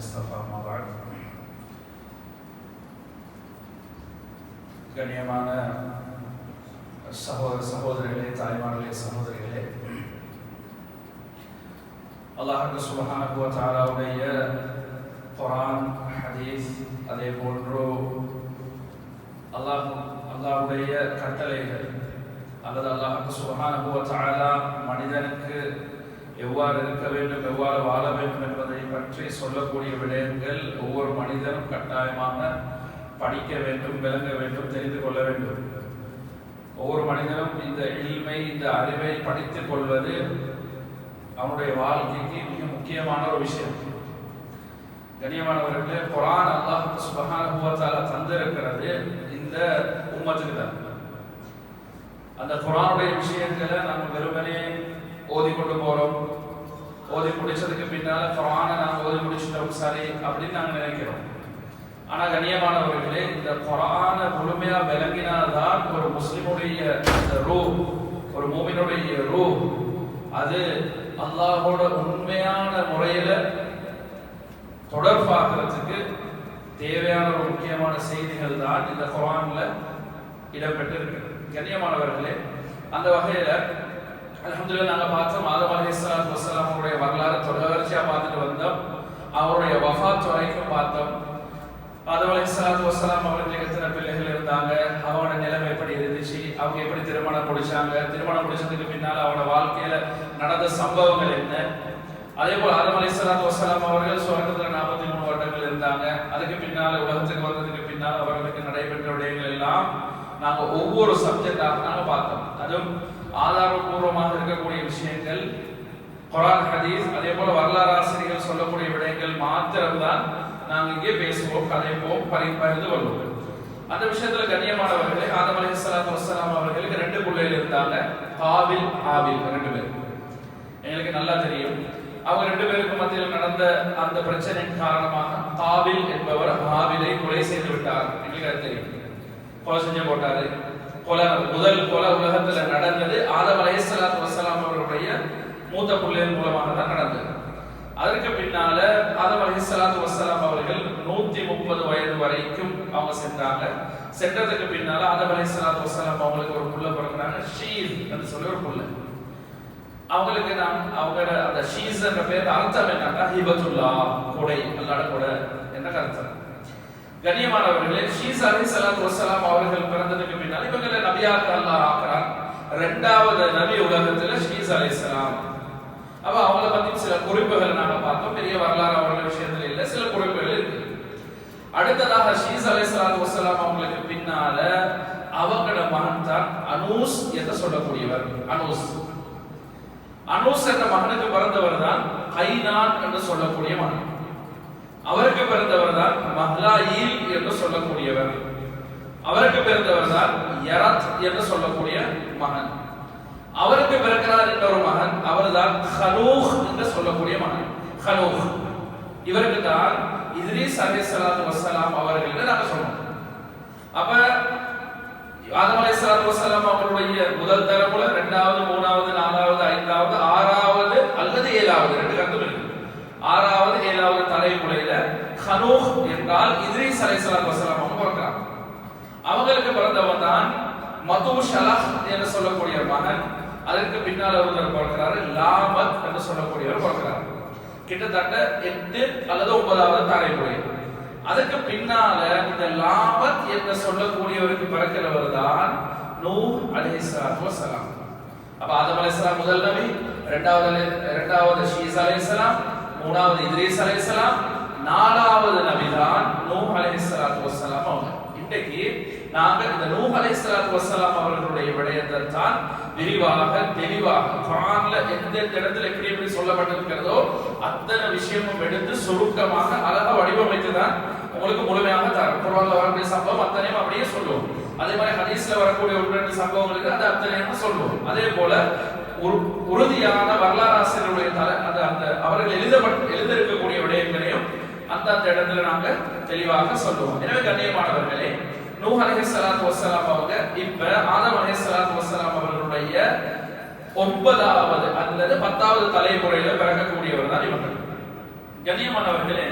اصطفى ما بعد. கண்ணியமான சகோதரர்களே, தாய்மார்களே, சகோதரிகளே, அல்லாஹ் சுப்ஹானஹு வ தஆலாவுடைய குர்ஆன், ஹதீஸ், அதே போன்று அல்லாஹ்வுடைய கட்டளைகள் அல்லது அல்லாஹ் சுப்ஹானஹு வ தஆலா மனிதனுக்கு எவ்வாறு இருக்க வேண்டும், எவ்வாறு வாழ வேண்டும் என்பதை பற்றி சொல்லக்கூடிய விடயங்கள் ஒவ்வொரு மனிதனும் கட்டாயமாக படிக்க வேண்டும், விளங்க வேண்டும், தெரிந்து கொள்ள வேண்டும். ஒவ்வொரு மனிதனும் இந்த இல்மை, இந்த அறிவை படித்துக் கொள்வது அவனுடைய வாழ்க்கைக்கு மிக முக்கியமான ஒரு விஷயம். கண்ணியமானவர்களே, குர்ஆன் அல்லாஹ் சுப்ஹானஹு வ தஆலா தந்திருக்கிறது இந்த உம்மத்துக்கு தான். அந்த குர்ஆனுடைய விஷயங்களை நாங்கள் வெறுமனே ஓதிக்கொண்டு போறோம். ஓதி முடிச்சதுக்கு பின்னால குர்ஆனை நாங்கள் ஓதி முடிச்சிட்டோம் சரி அப்படின்னு நாங்கள் நினைக்கிறோம். ஆனா கண்ணியமானவர்களே, இந்த குர்ஆனை முழுமையா விளங்கினால்தான் ஒரு முஸ்லிமுடைய அந்த ரூஹ், ஒரு மூமினுடைய ரூஹ், அது அல்லாஹோட உண்மையான முறையில தொடர்பாகிறதுக்கு தேவையான ஒரு முக்கியமான செய்திகள் தான் இந்த குர்ஆன்ல இடம்பெற்று இருக்கு. கண்ணியமானவர்களே, அந்த வகையில அல்ஹம்துலில்லாஹ் நாங்க பார்த்தோம், ஆதம் அலைஹிஸ்ஸலாத்து வஸ்ஸலாம் அவருடைய வரலாறு தொடர்ச்சியா பார்த்துட்டு வந்தோம். அவருடைய வஃபாத் வரைக்கும் பார்த்தோம். ஆதம் அலைஹிஸ்ஸலாத்து வஸ்ஸலாம் அவர்களுக்கு எத்தனை பிள்ளைகள் இருந்தாங்க, அவரோட நிலைமை எப்படி இருந்துச்சு, அவங்க எப்படி திருமணம் முடிச்சாங்க, திருமணம் முடிச்சதுக்கு பின்னால அவரோட வாழ்க்கையில நடந்த சம்பவங்கள் என்ன. அதே போல ஆதம் அலைஹிஸ்ஸலாத்து வஸ்ஸலாம் அவர்கள் சுவர்க்கத்துல 43 வருடங்கள் இருந்தாங்க. அதுக்கு பின்னால உலகத்துக்கு வந்ததுக்கு பின்னால் அவர்களுக்கு நடைபெற்ற விடயங்கள் எல்லாம் நாங்க ஒவ்வொரு சப்ஜெக்டாக நாங்க பார்த்தோம். அதுவும் ஆதாரபூர்வமாக இருக்கக்கூடிய விஷயங்கள், குர்ஆன், ஹதீஸ், அதே போல வரலாறு ஆசிரியர்கள் சொல்லக்கூடிய விடயங்கள் மாத்திரம்தான் நாங்கள் இங்கே பேசுவோம், கதைப்போம், பகிர்ந்து கொள்வோம். அந்த விஷயத்துல கண்ணியமானவர்களே, ஆதம் அலைஹிஸ்ஸலாத்து வஸ்ஸலாம் அவர்களுக்கு 2 பிள்ளைகள் இருந்தாங்க, காபில், ஆபில், 2 பேர். எங்களுக்கு நல்லா தெரியும், அவங்க 2 பேருக்கு மத்தியில் நடந்த அந்த பிரச்சனையின் காரணமாக காபில் என்பவர் ஆபிலை கொலை செய்து விட்டார். எங்களுக்கு அது தெரியும், கொலை செஞ்சு போட்டாரு. முதல் கொலை உலகத்துல நடந்தது ஆதம் அலைஹிஸ்ஸலாத்து வஸ்ஸலாம் அவர்களுடைய மூத்த பிள்ளைகள் மூலமாக தான் நடந்தது. அதற்கு பின்னால ஆதம் அலைஹிஸ்ஸலாத்து வஸ்ஸலாம் அவர்கள் 130 வயது வரைக்கும் அவங்க சென்றாங்க. சென்றதுக்கு பின்னால ஆதம் அலைஹிஸ்ஸலாத்து வஸ்ஸலாம் அவங்களுக்கு ஒரு புள்ள பிறகுறாங்க, ஷீஸ் என்று சொல்லி ஒரு புள்ள. அவங்களுக்கு அவங்களோட அந்த ஷீஸ் என்ற பேர் அர்த்தம் என்னன்னா ஹிபத்துல்லா, கொடை, அல்லாஹ்வோட கொடை என்ற அர்த்தம். கண்ணியமானவர்களே, ஷீஸ் அலைஹிஸ்ஸலாத்து வஸ்ஸலாம் அவர்கள் பிறந்ததுக்கு பின்னால் இவங்களை நபியாக அல்லாஹ் ஆக்குறான். 2வது நபி உலகத்துல ஷீஸ் அலைஹிஸ்ஸலாம். அப்ப அவங்கள பத்தி சில குறிப்புகள் நாங்க பார்த்தோம். பெரிய வரலாறு அவர்கள் விஷயத்துல இல்ல, சில குறிப்புகள் இருக்கு. அடுத்ததாக ஷீஸ் அலைஹிஸ்ஸலாத்து வஸ்ஸலாம் அவங்களுக்கு பின்னால அவங்களோட மகன் தான் அனூஸ் என்று சொல்லக்கூடியவர். அனூஸ் என்ற மகனுக்கு பிறந்தவர் தான் கைனான் என்று சொல்லக்கூடிய மகன். அவருக்கு பிறந்தவர் தான் மஹ்லாயில் என்று சொல்லக்கூடியவர். அவருக்கு பிறந்தவர் தான் யரத் என்று சொல்லக்கூடிய மகன். அவருக்கு பிறக்கிறார் என்ற ஒரு மகன், அவர்தான் ஹனூஹ் என்று சொல்லக்கூடிய மகன். ஹனூஹ் இவருக்கு தான் இத்ரீஸ் அலைஹிஸ்ஸலாத்து வஸ்ஸலாம் அவர்கள் நாங்க சொன்னோம். அப்ப ஆதம் அலைஹிஸ்ஸலாத்து வஸ்ஸலாம் அவர்களுடைய முதல் தலைமுறை, 2வது, 3வது, 4வது, 5வது, 6வது அல்லது 7வது 2 கருத்து இருக்கு. 6வது 7வது தலைமுறையில ஹனூஹ் என்றால் இத்ரீஸ் அலைஹிஸ்ஸலாத்து வஸ்ஸலாம் அவங்க பிறக்கிறாங்க. அவங்களுக்கு பிறந்தவன் தான் மதுஷலஹ் என்று சொல்லக்கூடிய மகன். அதற்கு பின்னால் ஒருவர் பிறக்கிறாரு, லாமத் என்று சொல்லக்கூடியவர் பிறக்கிறார். கிட்டத்தட்ட 8 அல்லது 9வது தலைமுறை. அதுக்கு பின்னால இந்த லாமத் என்று சொல்லக்கூடியவருக்கு பிறக்கிறவர் தான் நூஹ் அலைஹிஸ்ஸலாத்து வஸ்ஸலாம். அப்ப ஆதம் அலைஹிஸ்ஸலாம் முதல் நபி, 2வது ஷீஸ் அலைஹிஸ்ஸலாம், 3வது இத்ரீஸ் அலைஹிஸ்ஸலாம், 4வது நபி தான் நூஹ் அலைஹிஸ்ஸலாத்து வஸ்ஸலாம் அவங்க. இன்றைக்கு நாங்க இந்த நூஹ் அலைஹிஸ்ஸலாத்து வஸ்ஸலாம் அவர்களுடைய விடயத்தை தான் விரிவாக, தெளிவாக குர்ஆன்ல எந்த இடத்துல எப்படி சொல்லப்பட்டிருக்கிறதோ அத்தனை விஷயமும் எடுத்து சுருக்கமாக அழகா வடிவமைத்து தான் உங்களுக்கு முழுமையாக தரும். குர்ஆன்ல வரக்கூடிய சம்பவம் அத்தனையும் அப்படியே சொல்லுவோம். அதே மாதிரி ஹதீஸ்ல வரக்கூடிய 1-2 சம்பவங்களுக்கு அது அத்தனையும் சொல்லுவோம். அதே போல உறுதியான வரலாறு ஆசிரியருடைய அந்த அவர்கள் எழுதியிருக்கக்கூடிய விடயங்களையும் அந்த இடத்துல நாங்க தெளிவாக சொல்லுவோம். எனவே கண்ணியமானவர்களே, நூஹ் அலைஹிஸ்ஸலாத்து வஸ்ஸலாம் அவங்க இப்ப ஆதம் அலைஹிஸ்ஸலாத்து வஸ்ஸலாம் அவர்களுடைய 9வது அல்லது 10வது தலைமுறையில பிறக்கக்கூடியவர் தான் இவங்க. கண்ணியமானவர்களே,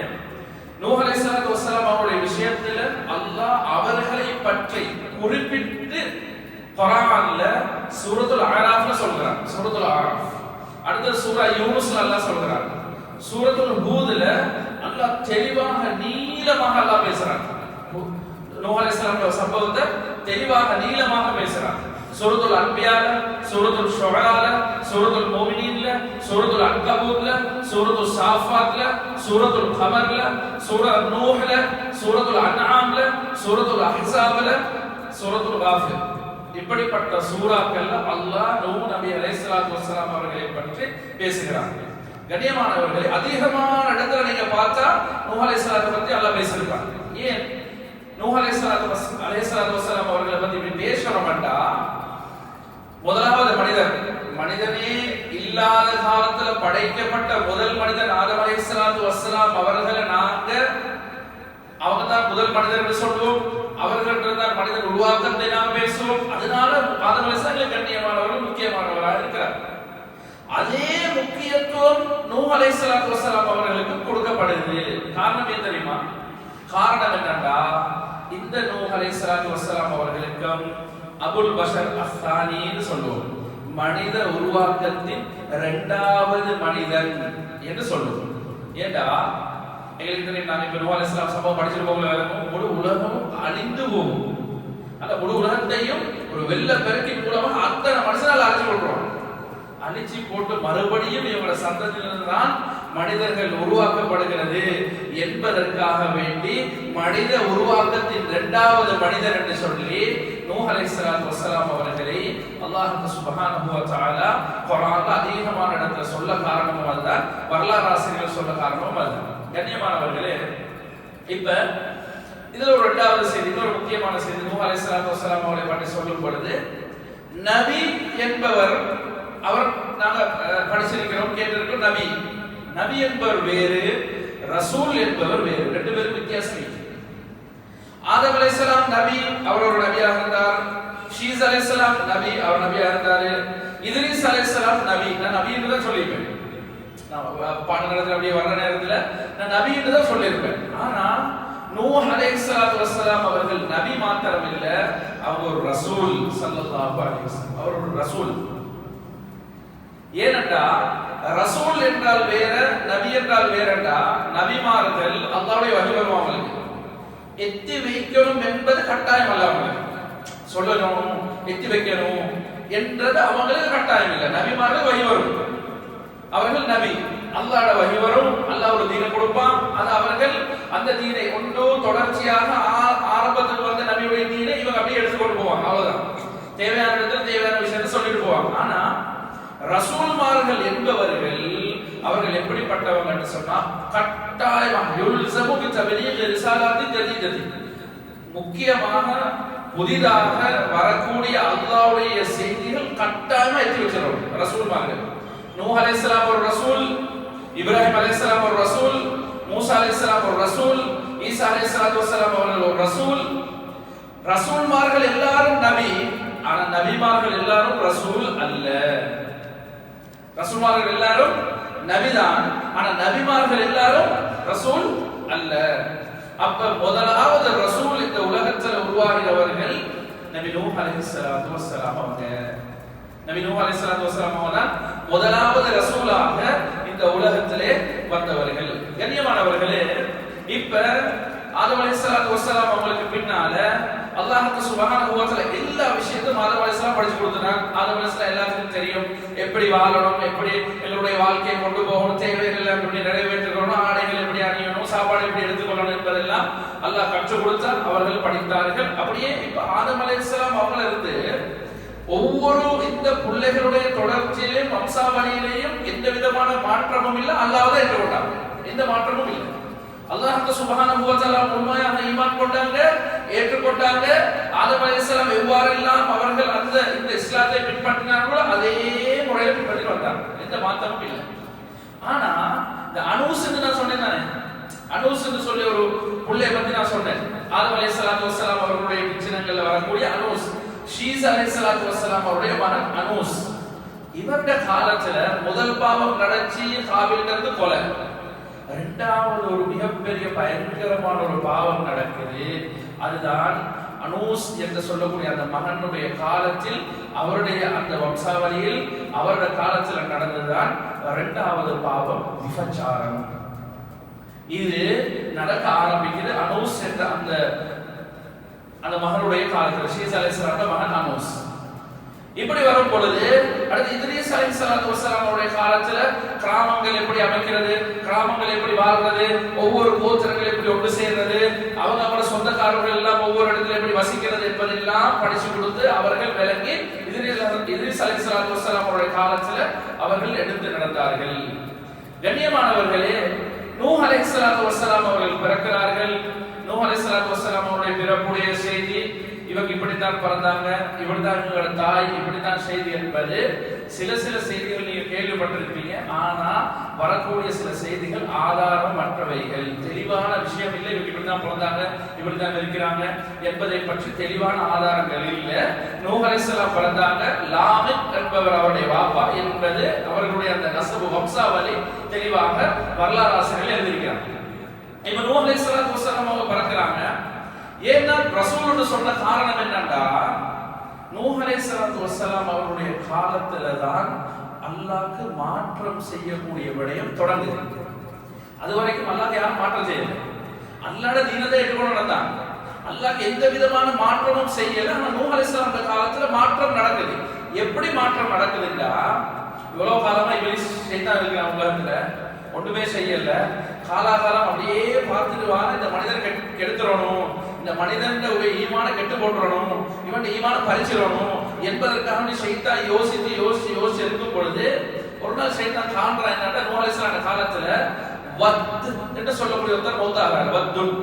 நூஹ் அலைஹிஸ்ஸலாத்து வஸ்ஸலாம் அவருடைய விஷயத்துல அல்லாஹ் அவர்களை பற்றி குறிப்பிட்டு குர்ஆன்ல சூரத்துல் அராஃப்ல சொல்றார். சூரத்துல் அராஃப். அடுத்த சூரா யூனுஸ்ல அல்லாஹ் சொல்றார். சூரத்துல் ஹூத்ல அல்லாஹ் தெளிவாக நீளமாக அல்லாஹ் பேசுறார். நூஹ் அலைஹிஸ்ஸலாம் சம்பவத்தை தெளிவாக நீளமாக பேசுறார். சூரத்துல் அன்பியால, சூரத்துல் ஷுஆரால, சூரத்துல் முஃமினீன்ல, சூரத்துல் அன்கபூத்ல, சூரத்துல் சாஃபாத்ல, சூரத்துல் கமர்ல, சூரா நூஹ்ல, சூரத்துல் அன்ஆம்ல, சூரத்துல் அஹ்ஸாப்ல, சூரத்துல் காஃபிர். இப்படிப்பட்ட சூறாக்கள்ல அல்லாஹ் நூஹ் நபி அலைஹிஸ்ஸலாத்து வஸ்ஸலாம் அவர்களை பற்றி பேசுகிறார். கண்ணியமானவர்களே, அதிகமான இடத்துல நீங்க பார்த்தா நூஹ் அலைஹிஸ்ஸலாத்தை பத்தி அல்லாஹ் பேசியிருக்காங்க. ஏன் நூஹ் அலைஹிஸ்ஸலாத்து வஸ்ஸலாம் அவர்களை பத்தி இப்படி பேசணும்டா, முதலாவது மனிதனே இல்லாத காலத்துல படைக்கப்பட்ட முதல் மனிதன் ஆதம் அலைஹிஸ்ஸலாத்து வஸ்ஸலாம் அவர்களை அவங்க தான் முதல் மனிதர்கள் சொல்லுவோம். அவர்கள் தான் மனிதன் உருவாக்கத்தை நாம் பேசுவோம். அதனால ஆதம் அலைஹிஸ்ஸலாம் கண்ணியமானவர்கள் முக்கியமானவராக இருக்கிறார். அதே முக்கியத்துவம் நூஹ் அலைஹிஸ்ஸலாத்து வஸ்ஸலாம் அவர்களுக்கு கொடுக்கப்படுது. காரணம் என்ன தெரியுமா? காரணம் என்னன்னா, இந்த நூஹ் அலைஹிஸ்ஸலாத்து வஸ்ஸலாம் அவர்களுக்கு அபுல் பஷர் அஸ்ஸானின்னு சொல்லுவோம். மனித உருவாக்கத்தின் இரண்டாவது மனிதன் என்று சொல்லுவோம். ஏண்டா எங்களுக்கு தெரியும், நாங்க இப்ப நூஹ் அலைஹிஸ்ஸலாம் சம்பவம் படிச்சிட்டு போகல, முழு உலகமும் அழிந்து போகும். அந்த முழு உலகத்தையும் ஒரு வெள்ள பெருக்கி மூலமாக அத்தனை மனுஷனால அழிச்சு போட்டுருவாங்க. அழிச்சு போட்டு மறுபடியும் இவங்களோட சந்ததியிலிருந்து தான் மனிதர்கள் உருவாக்கப்படுகிறது என்பதற்காக வேண்டி மனித உருவாக்கத்தின் இரண்டாவது மனிதர் என்று சொல்லி நூஹ் அலைஹிஸ்ஸலாத்து வஸ்ஸலாம் அவர்களை அல்லாஹ் சுப்ஹானஹு வ தஆலா குர்ஆன்ல அதிகமான இடத்துல சொல்ல காரணமும் அதுதான், வரலாறு ஆசிரியர்கள் சொல்ல காரணமும் அதுதான். கண்ணியமானவர்களே, இப்ப இதுல ஒரு இரண்டாவது செய்தி, இன்னொரு முக்கியமான செய்தி நூஹ் அலைஹிஸ்ஸலாத்து வஸ்ஸலாம் அவர்களை பற்றி சொல்லும் பொழுது, நபி என்பவர் அவர் நாங்க படிச்சிருக்கிறோம், கேட்டிருக்கிறோம். நபி என்பவர் வேறு, ரசூல் என்பவர் வேறு. ரெண்டு பேரும் வித்தியாசம் இருக்கு. ஆதம் அலைஹிஸ்ஸலாம் நபி, அவர் ஒரு நபியாக இருந்தார். ஷீஸ் அலைஹிஸ்ஸலாம் நபி, அவர் நபியாக இருந்தார். இத்ரீஸ் அலைஹிஸ்ஸலாம் நபி. நான் நபி என்று தான் சொல்லியிருப்பேன். நான் பாடம் நடத்துற அப்படியே வர்ற நேரத்துல நான் நபி என்று தான் சொல்லியிருப்பேன். ஆனா நூஹ் அலைஹிஸ்ஸலாத்து வஸ்ஸலாம் அவர்கள் நபி மாத்திரம் இல்ல, அவங்க ஒரு ரசூல் ஸல்லல்லாஹு அலைஹி வஸல்லம். அவர் ஒரு ரசூல். ஏனென்றா ரசூல் என்றால் வேற, நபி என்றால் வேறண்டா, நபிமார்கள் அல்லாஹ்வுடைய வஹி வருவாங்க, எத்தி வைக்கணும் என்பது கட்டாயம் அல்ல. அவங்களுக்கு சொல்லணும், எத்தி வைக்கணும் என்றது அவங்களுக்கு கட்டாயம் இல்லை. நபிமார்கள் வஹி வரும், அவர்கள் நபி, அல்லாஹ்வோட வஹி வரும், அல்லாஹ் ஒரு தீனை கொடுப்பான். அது அவர்கள் அந்த தீனை ஒன்று தொடர்ச்சியாக ஆரம்பத்தில் வந்த நபியுடைய தீனை இவங்க அப்படியே எடுத்துக்கொண்டு போவாங்க. அவ்வளவுதான், தேவையான இடத்துல தேவையான விஷயத்தை சொல்லிட்டு போவாங்க. ஆனா ரசூல்மார்கள் என்பவர்கள் அவர்கள் எப்படிப்பட்டவங்க என்று சொன்னா, கட்டாயமாக யுல்ஸமு பி தப்லீக் ரிசாலாத்தி ஜதீதத்தி, முக்கியமாக புதிதாக வரக்கூடிய அல்லாஹ்வுடைய செய்திகள் கட்டாயமா எத்தி வச்சிருவாங்க ரசூல்மார்கள். நூஹ் அலைஹிஸ்ஸலாம் ஒரு ரசூல், இப்ராஹிம் அலைஹிஸ்ஸலாம் ஒரு ரசூல், மூசா அலைஹிஸ்ஸலாம் ஒரு ரசூல், ஈசா அலைஹிஸ்ஸலாத்து வஸ்ஸலாம் அவர்கள் ஒரு ரசூல். ரசூல்மார்கள் எல்லாரும் நபி, ஆனா நபிமார்கள் எல்லாரும் ரசூல் அல்ல. ரசூல்மார்கள் எல்லாரும் நபிதான், ஆனா நபிமார்கள் எல்லாரும் ரசூல் அல்ல. அப்ப முதலாவது ரசூல் இந்த உலகத்தில் உருவாகினவர்கள் நபி நூஹ் அலைஹிஸ்ஸலாத்து வஸ்ஸலாம் அவங்க. நபி நூஹ் அலைஹிஸ்ஸலாத்து வஸ்ஸலாம் அவங்க தான் முதலாவது ரசூலாக இந்த உலகத்திலே வந்தவர்கள். கண்ணியமானவர்களே, இப்ப ஆதம் அலைஹிஸ்ஸலாத்து வஸ்ஸலாம் அவங்களுக்கு பின்னால அல்லாஹ் சுப்ஹானஹு வ தஆலா எல்லா விஷயத்தையும் ஆதம் அலைஹிஸ்ஸலாம் படிச்சு கொடுத்தாங்க. ஆதம் அலைஹிஸ்ஸலாம் எல்லாத்துக்கும் தெரியும் எப்படி வாழணும், எப்படி எங்களுடைய வாழ்க்கையை கொண்டு போகணும், தேவைகள் எப்படி நிறைவேற்றணும், ஆடைகள் எப்படி அணியணும், சாப்பாடு எப்படி எடுத்துக்கொள்ளணும் என்பதெல்லாம் அல்லாஹ் கற்றுக் கொடுத்தார். அவர்கள் படித்தார்கள். அப்படியே இப்ப ஆதம் அலைஹிஸ்ஸலாம் அவங்கள இருந்து ஒவ்வொரு இந்த பிள்ளைகளுடைய தொடர்ச்சியிலும் வம்சாவளியிலேயும் எந்த விதமான மாற்றமும் இல்லை. அல்லாஹ் தான் ஏற்றுக்கொண்டாங்க, எந்த மாற்றமும் இல்லை. அல்லாஹ் சுப்ஹானஹு வ தஆலா உண்மையாக ஈமான் கொண்டாங்க, ஏற்றுக்கொண்டாங்க. ஆதம் அலைஹிஸ்ஸலாம் எவ்வாறெல்லாம் அவர்கள் அந்த இந்த இஸ்லாத்தை பின்பற்றினார்களோ அதே முறையில் பின்பற்றி வந்தாங்க, எந்த மாற்றமும் இல்லை. ஆனா இந்த அனூஸ் நான் சொன்னேன் தானே, அனூஸ் சொல்லி ஒரு புள்ளையை பத்தி நான் சொன்னேன். ஆதம் அலைஹிஸ்ஸலாத்து வஸ்ஸலாம் அவர்களுடைய பிச்சனங்கள்ல வரக்கூடிய அனூஸ், ஷீஸ் அலைஹிஸ்ஸலாத்து வஸ்ஸலாம் அவருடைய மகன் அனூஸ். இவருடைய காலத்துல முதல் பாவம் நடச்சி காபில் இருந்து கொலை, இரண்டாவது ஒரு மிகப்பெரிய பயங்கரமான ஒரு பாவம் நடக்குது. அதுதான் அனூஸ் என்று சொல்லக்கூடிய அந்த மகனுடைய காலத்தில், அவருடைய அந்த வம்சாவளியில் அவருடைய காலத்தில் நடந்ததுதான் இரண்டாவது பாவம், விபச்சாரம். இது நடக்க ஆரம்பிக்குது அனூஸ் என்ற அந்த மகனுடைய காலத்தில். ஷீஸ் அலைஹிஸ்ஸலாம் மகன் அனூஸ். இப்படி வரும் பொழுது அடுத்து இத்ரீஸ் அலைஹிஸ்ஸலாத்து வஸ்ஸலாம் அவருடைய காலத்துல கிராமங்கள் எப்படி அமைக்கிறது, கிராமங்கள் எப்படி வாழ்றது, ஒவ்வொரு கோத்திரங்கள் எப்படி ஒன்று சேர்றது, அவங்க சொந்தக்காரர்கள் எல்லாம் ஒவ்வொரு இடத்துல எப்படி வசிக்கிறது என்பதெல்லாம் படிச்சு கொடுத்து அவர்கள் விளங்கி இத்ரீஸ் அலைஹிஸ்ஸலாத்து வஸ்ஸலாம் அவருடைய காலத்துல அவர்கள் எடுத்து நடந்தார்கள். கண்ணியமானவர்களே, நூஹ் அலைஹிஸ்ஸலாத்து வஸ்ஸலாம் அவர்கள் பிறக்கிறார்கள். நூஹ் அலைஹிஸ்ஸலாத்து வஸ்ஸலாம் அவருடைய பிறப்புடைய செய்தி, இவங்க இப்படித்தான் பிறந்தாங்க, இப்படித்தான் இவங்களோட தாய், இப்படித்தான் செய்தி என்பது சில செய்திகள் நீங்க கேள்விப்பட்டிருப்பீங்க. ஆனா வரக்கூடிய சில செய்திகள் ஆதாரமற்றவைகள், தெளிவான விஷயம் இல்லை. இவங்க இப்படித்தான் பிறந்தாங்க, இப்படித்தான் இருக்கிறாங்க என்பதை பற்றி தெளிவான ஆதாரங்கள் இல்லை. நூஹ் அலைஹிஸ்ஸலாம் பிறந்தாங்க, லாமெக் என்பவர் அவருடைய வாப்பா என்பது அவர்களுடைய அந்த நசபு வம்சாவளி தெளிவாக வரலாறு ஆசிரியர்கள் எழுதியிருக்கிறாங்க. இப்ப நூஹ் அலைஹிஸ்ஸலாத்து வஸ்ஸலாம் அவங்க பிறக்கிறாங்க. ஏன்னா ரசூலுன்னு சொன்ன காரணம் என்னன்னா, நூஹ் அலைஹிஸ்ஸலாத்து வஸ்ஸலாம் அவருடைய காலத்துல தான் அல்லாஹ்க்கு மாற்றம் செய்யக்கூடிய விடயம் தொடங்குது. அது வரைக்கும் அல்லாஹ் யாரும் மாற்றம் செய்யல, அல்லாஹ்வோட தீனத்தை ஏற்றுக்கொண்டு நடந்தாங்க. அல்லாஹ் எந்த விதமான மாற்றமும் செய்யல. ஆனா நூஹ் அலைஹிஸ்ஸலாம் காலத்துல மாற்றம் நடக்குது. எப்படி மாற்றம் நடக்குதுன்னா, இவ்வளவு காலமா இப்லீஸ் ஷைத்தான் இருக்கிற உலகத்துல ஒண்ணுமே செய்யல. காலாகாலம் அப்படியே பார்த்துட்டு வாங்க, இந்த மனிதன் கெடுத்துறணும், இந்த மனிதன் ஈமான கெட்டு போட்டுறணும், இவன் ஈமான பறிச்சிடணும் என்பதற்காக ஷைத்தான் யோசிச்சு இருக்கும் பொழுது ஒரு நாள் ஷைத்தான் காண்றான். என்னன்னா, நூஹ் அலைஹிஸ்ஸலாம் காலத்துல வத் என்று சொல்லக்கூடிய ஒருத்தர் மௌத்தாகிறார். வத்துன்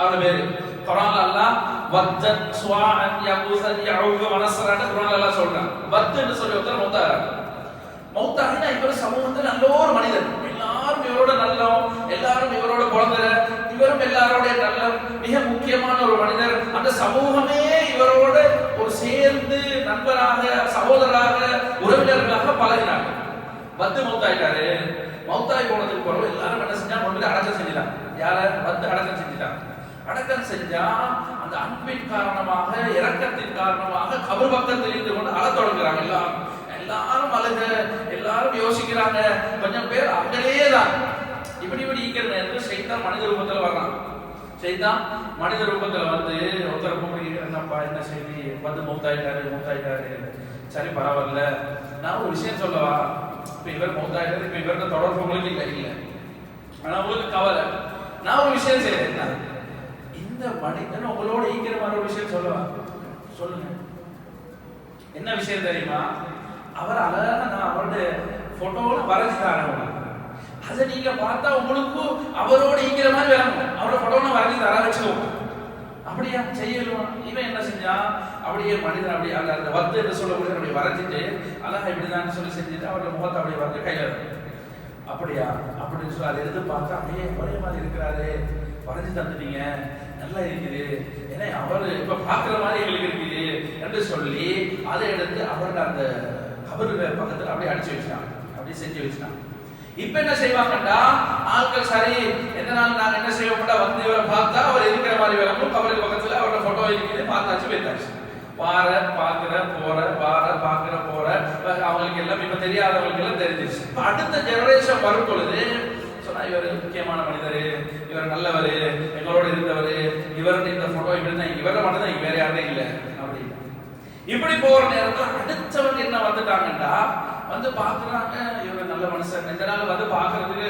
அவருடைய பேரு. குர்ஆன்ல அல்லாஹ் வத்தன் சுவாஅன் யகூஸன் யஊக வனஸ்ரான குர்ஆன்ல அல்லாஹ் சொல்றான். வத் என்று சொல்லி ஒருத்தர் மௌத்தாகிறார். மௌத்தாகினா இவர் சமூகத்தில் நல்ல ஒரு மனிதர், எல்லாரும் இவரோட நல்லம், எல்லாரும் இவரோட பிறந்தர, இவரும் எல்லாரோட நல்லம், மிக முக்கியமான ஒரு மனிதர். அந்த சமூகமே இவரோட ஒரு சேர்ந்து நண்பராக, சகோதரராக, உறவினர்களாக பழகினாங்க. வந்து மௌத்தாயிட்டாரு. மௌத்தாய் போனதுக்கு பிறகு எல்லாரும் என்ன செஞ்சா, கொண்டு அடக்கம் செஞ்சுட்டாங்க. யார வந்து அடக்கம் செஞ்சுட்டாங்க. அடக்கம் செஞ்சா அந்த அன்பின் காரணமாக, இரக்கத்தின் காரணமாக கபர் பக்கத்தில் இருந்து கொண்டு அழத் தொடங்குறாங்க. எல்லாரும் அழுக, எல்லாரும் யோசிக்கிறாங்க. கொஞ்சம் பேர் அங்கேயே தான் இப்படி இருக்கிற நேரத்தில் ஷைத்தான் மனித ரூபத்துல வர்றான். ஷைத்தான் மனித ரூபத்துல வந்து ஒருத்தர் கூப்பிட்டு, என்னப்பா என்ன செய்தி, வந்து மூத்தாயிட்டாரு. சரி பரவாயில்ல, நான் ஒரு விஷயம் சொல்லவா, இப்ப இவர் மூத்தாயிட்டாரு, இப்ப இவருக்கு தொடர்பு உங்களுக்கு இல்லை, ஆனா உங்களுக்கு கவலை. நான் ஒரு விஷயம் செய்யறேன், இந்த மனிதன் உங்களோட ஈக்கிற மாதிரி ஒரு விஷயம் சொல்லவா, சொல்லுங்க. என்ன விஷயம் தெரியுமா? அவர் அழகா நான் அவருடைய போட்டோவோட வரைஞ்சு தரேன். அதை நீங்க பார்த்தா உங்களுக்கு அவரோட ஈக்கிற மாதிரி வேணும். அவரோட போட்டோவை வரைஞ்சு தர வச்சுக்கோங்க. அப்படியா செய்யலாம். இவன் என்ன செஞ்சான், அப்படியே மனிதன் அப்படியே அந்த வத்து என்று சொல்லக்கூடிய அப்படி வரைஞ்சிட்டு அழகா இப்படிதான் சொல்லி செஞ்சுட்டு அவரோட முகத்தை அப்படியே வரைஞ்சு கையில அப்படியா அப்படின்னு சொல்லி அதை எடுத்து பார்த்தா, அப்படியே ஒரே மாதிரி இருக்கிறாரு, வரைஞ்சு தந்துட்டீங்க, நல்லா இருக்குது, ஏன்னா அவரு இப்ப பாக்குற மாதிரி எங்களுக்கு இருக்குது என்று சொல்லி அதை எடுத்து அவரோட அந்த கபரு பக்கத்துல அப்படியே அடிச்சு வச்சுட்டாங்க, அப்படியே செஞ்சு வச்சுட்டாங்க. இப்ப என்ன செய்வாங்கடா, ஆட்கள் சரி எந்த நாள் நாங்க என்ன செய்வோம்டா, வந்து இவரை பார்த்தா அவர் இருக்கிற மாதிரி வேணும், கபருக்கு பக்கத்துல அவரோட போட்டோ இருக்குது, பார்த்தாச்சு வைத்தாச்சு. வார பாக்குற போற, வார பாக்குற போற, அவங்களுக்கு எல்லாம் இப்ப தெரியாதவங்களுக்கு எல்லாம் தெரிஞ்சிருச்சு. இப்ப அடுத்த ஜெனரேஷன் வரும் பொழுது சொன்னா, இவர் முக்கியமான மனிதர், இவர் நல்லவர், எங்களோட இருந்தவர், இவருடைய இந்த போட்டோ இப்படிதான், இவரை மட்டும் தான், வேற யாருமே இல்லை அப்படின்னு. இப்படி போற நேரத்தில் அடுத்தவங்க என்ன வந்துட்டாங்கடா, வந்து பாக்குறாங்க, இவர் நல்ல மனுஷன், இந்த நாள் வந்து பாக்குறதுக்கு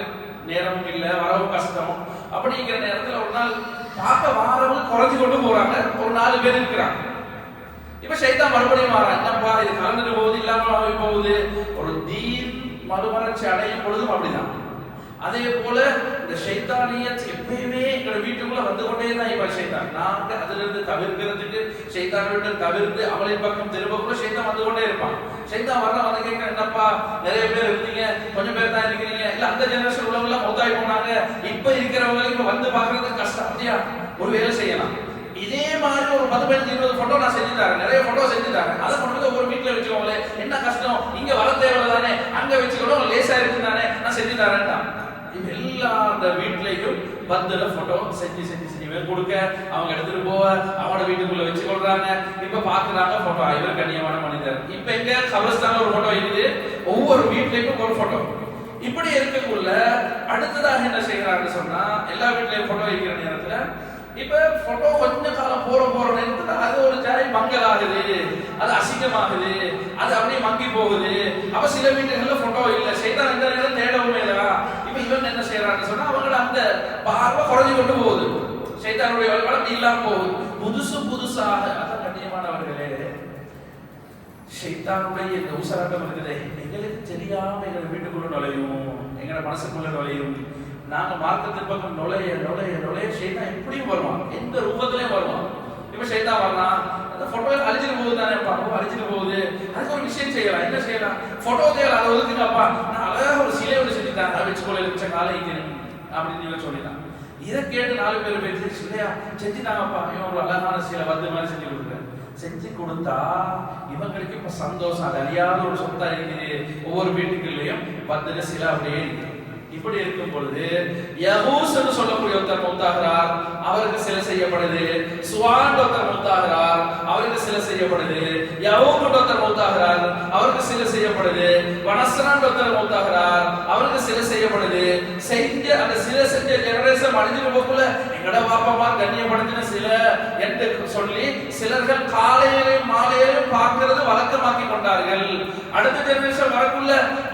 நேரமும் இல்லை, வரவும் கஷ்டம். அப்படிங்கிற நேரத்தில் ஒரு நாள் பார்க்க வாரவங்க குறைஞ்சு கொண்டு போறாங்க, ஒரு 4 பேர் இருக்கிறாங்க. இப்ப ஷைத்தான் மறுபடியும் மாறான், என்னப்பா இது கலந்துட்டு போகுது, இல்லாம போகுது. ஒரு தீன் மறுமலர்ச்சி அடையும் பொழுதும் அப்படிதான். அதே போல இந்த ஷைத்தானியத் எப்பயுமே எங்க வீட்டுக்குள்ள வந்து கொண்டே தான். இப்ப ஷைத்தான் நாங்க அதுல இருந்து தவிர்க்கிறதுக்கு, ஷைத்தான் விட்டு தவிர்த்து அவளின் பக்கம் திரும்பக்குள்ள ஷைத்தான் வந்து கொண்டே இருப்பான். ஷைத்தான் வந்து கேட்க, என்னப்பா நிறைய பேர் இருந்தீங்க, கொஞ்சம் பேர் தான் இருக்கிறீங்க, இல்ல அந்த ஜெனரேஷன் உள்ளவங்க எல்லாம் மௌத்தாய் போனாங்க, இப்ப இருக்கிறவங்களுக்கு இப்ப வந்து பாக்குறதுக்கு கஷ்டம். அப்படியா, ஒரு வேலை செய்யலாம். இதே மாதிரி ஒரு 10-15-20 போட்டோ நான் செஞ்சு தரேன், நிறைய போட்டோ செஞ்சு தரேன். அதை கொண்டு வந்து ஒரு வீட்டுல வச்சுக்கோங்களே, என்ன கஷ்டம், இங்க வர தேவை தானே, அங்க வச்சுக்கணும், லேசா இருக்கு தானே, நான் செஞ்சு தரேன்டா. எல்லா அந்த வீட்லயும் பர்த்டே போட்டோ செஞ்சு கொடுக்க, அவங்க எடுத்துட்டு போக, அவனோட வீட்டுக்குள்ள வச்சு கொள்றாங்க. இப்ப பாக்குறாங்க போட்டோ, இவர் கண்ணியமான மனிதர். இப்ப எங்க கபரஸ்தான்ல ஒரு போட்டோ இருக்குது, ஒவ்வொரு வீட்லயும் ஒரு போட்டோ. இப்படி இருக்கக்குள்ள அடுத்ததாக என்ன செய்யறாங்கன்னு சொன்னா, எல்லா வீட்லயும் போட்டோ இருக்கிற நேரத்துல இப்ப போட்டோ கொஞ்ச காலம் போற நேரத்துல அது ஒரு ஜாய் மங்கலாகுது, அது அசிங்கமாகுது, அது அப்படியே மங்கி போகுது. அப்ப சில வீட்டுகள்ல போட்டோ இல்ல, சைத்தான் இந்த நேரம் தேடவும் இல்ல. இப்ப இவங்க என்ன செய்யறாங்கன்னு சொன்னா, அவங்கள அந்த பார்வை குறைஞ்சு கொண்டு போகுது, சைத்தானுடைய வளம் இல்லாம போகுது. புதுசாக அதான் கண்ணியமானவர்களே, சைத்தானுடைய இந்த ஊசலாட்டம் இருக்குதே, எங்களுக்கு தெரியாம எங்க வீட்டுக்குள்ள நுழையும், எங்களோட மனசுக்குள்ள நுழையும். நாங்க மார்க்கத்தின் பக்கம் நுழைய சைத்தான் எப்படியும் வருவான், எந்த ரூபத்திலையும் வருவான். இப்ப சைத்தான் வரலாம், அந்த போட்டோ அழிச்சிட்டு போகுது தானே, அழிச்சிட்டு போகுது. அதுக்கு ஒரு விஷயம் செய்யலாம், என்ன செய்யலாம்? போட்டோ தேவை, அதை ஒதுக்குங்கப்பா, நான் அழகா ஒரு சிலை ஒன்று செஞ்சுட்டேன், அதை வச்சு கொள்ள வச்ச காலைக்கணும் அப்படின்னு சொல்லிட்டான். இதை கேட்டு 4 பேர் பேசி சிலையா செஞ்சுட்டாங்கப்பா, இவன் ஒரு அழகான சிலை வந்து மாதிரி செஞ்சு கொடுக்குறேன். செஞ்சு கொடுத்தா இவங்களுக்கு இப்ப சந்தோஷம், அது அறியாத ஒரு சொத்தா இருக்குது. ஒவ்வொரு வீட்டுக்குள்ளேயும் 10 சிலை அப்படியே இருக்கு. இப்படி இருக்கும் பொழுது யகூஸ் என்று சொல்லக்கூடிய ஒருத்தர் மௌத்தாகிறார், அவருக்கு சிலை செய்யப்படுது. சுவான் ஒருத்தர் மௌத்தாகிறார், அவருக்கு சிலை செய்யப்படுது. யகூப் ஒருத்தர் மௌத்தாகிறார், அவருக்கு சிலை செய்யப்படுது. வனஸ்ரான் ஒருத்தர் மௌத்தாகிறார், அவருக்கு சிலை செய்யப்படுது. செஞ்ச அந்த சிலை செஞ்ச ஜெனரேஷன் அழிஞ்சிட்டு போக்குள்ள எங்கட பாப்பமா கண்ணியப்படுத்தின சிலை என்று சொல்லி சிலர்கள் காலையிலும் மாலையிலும் பார்க்கிறது வழக்கமாக்கி கொண்டார்கள். அடுத்த ஜெனரேஷன் வரக்குள்ள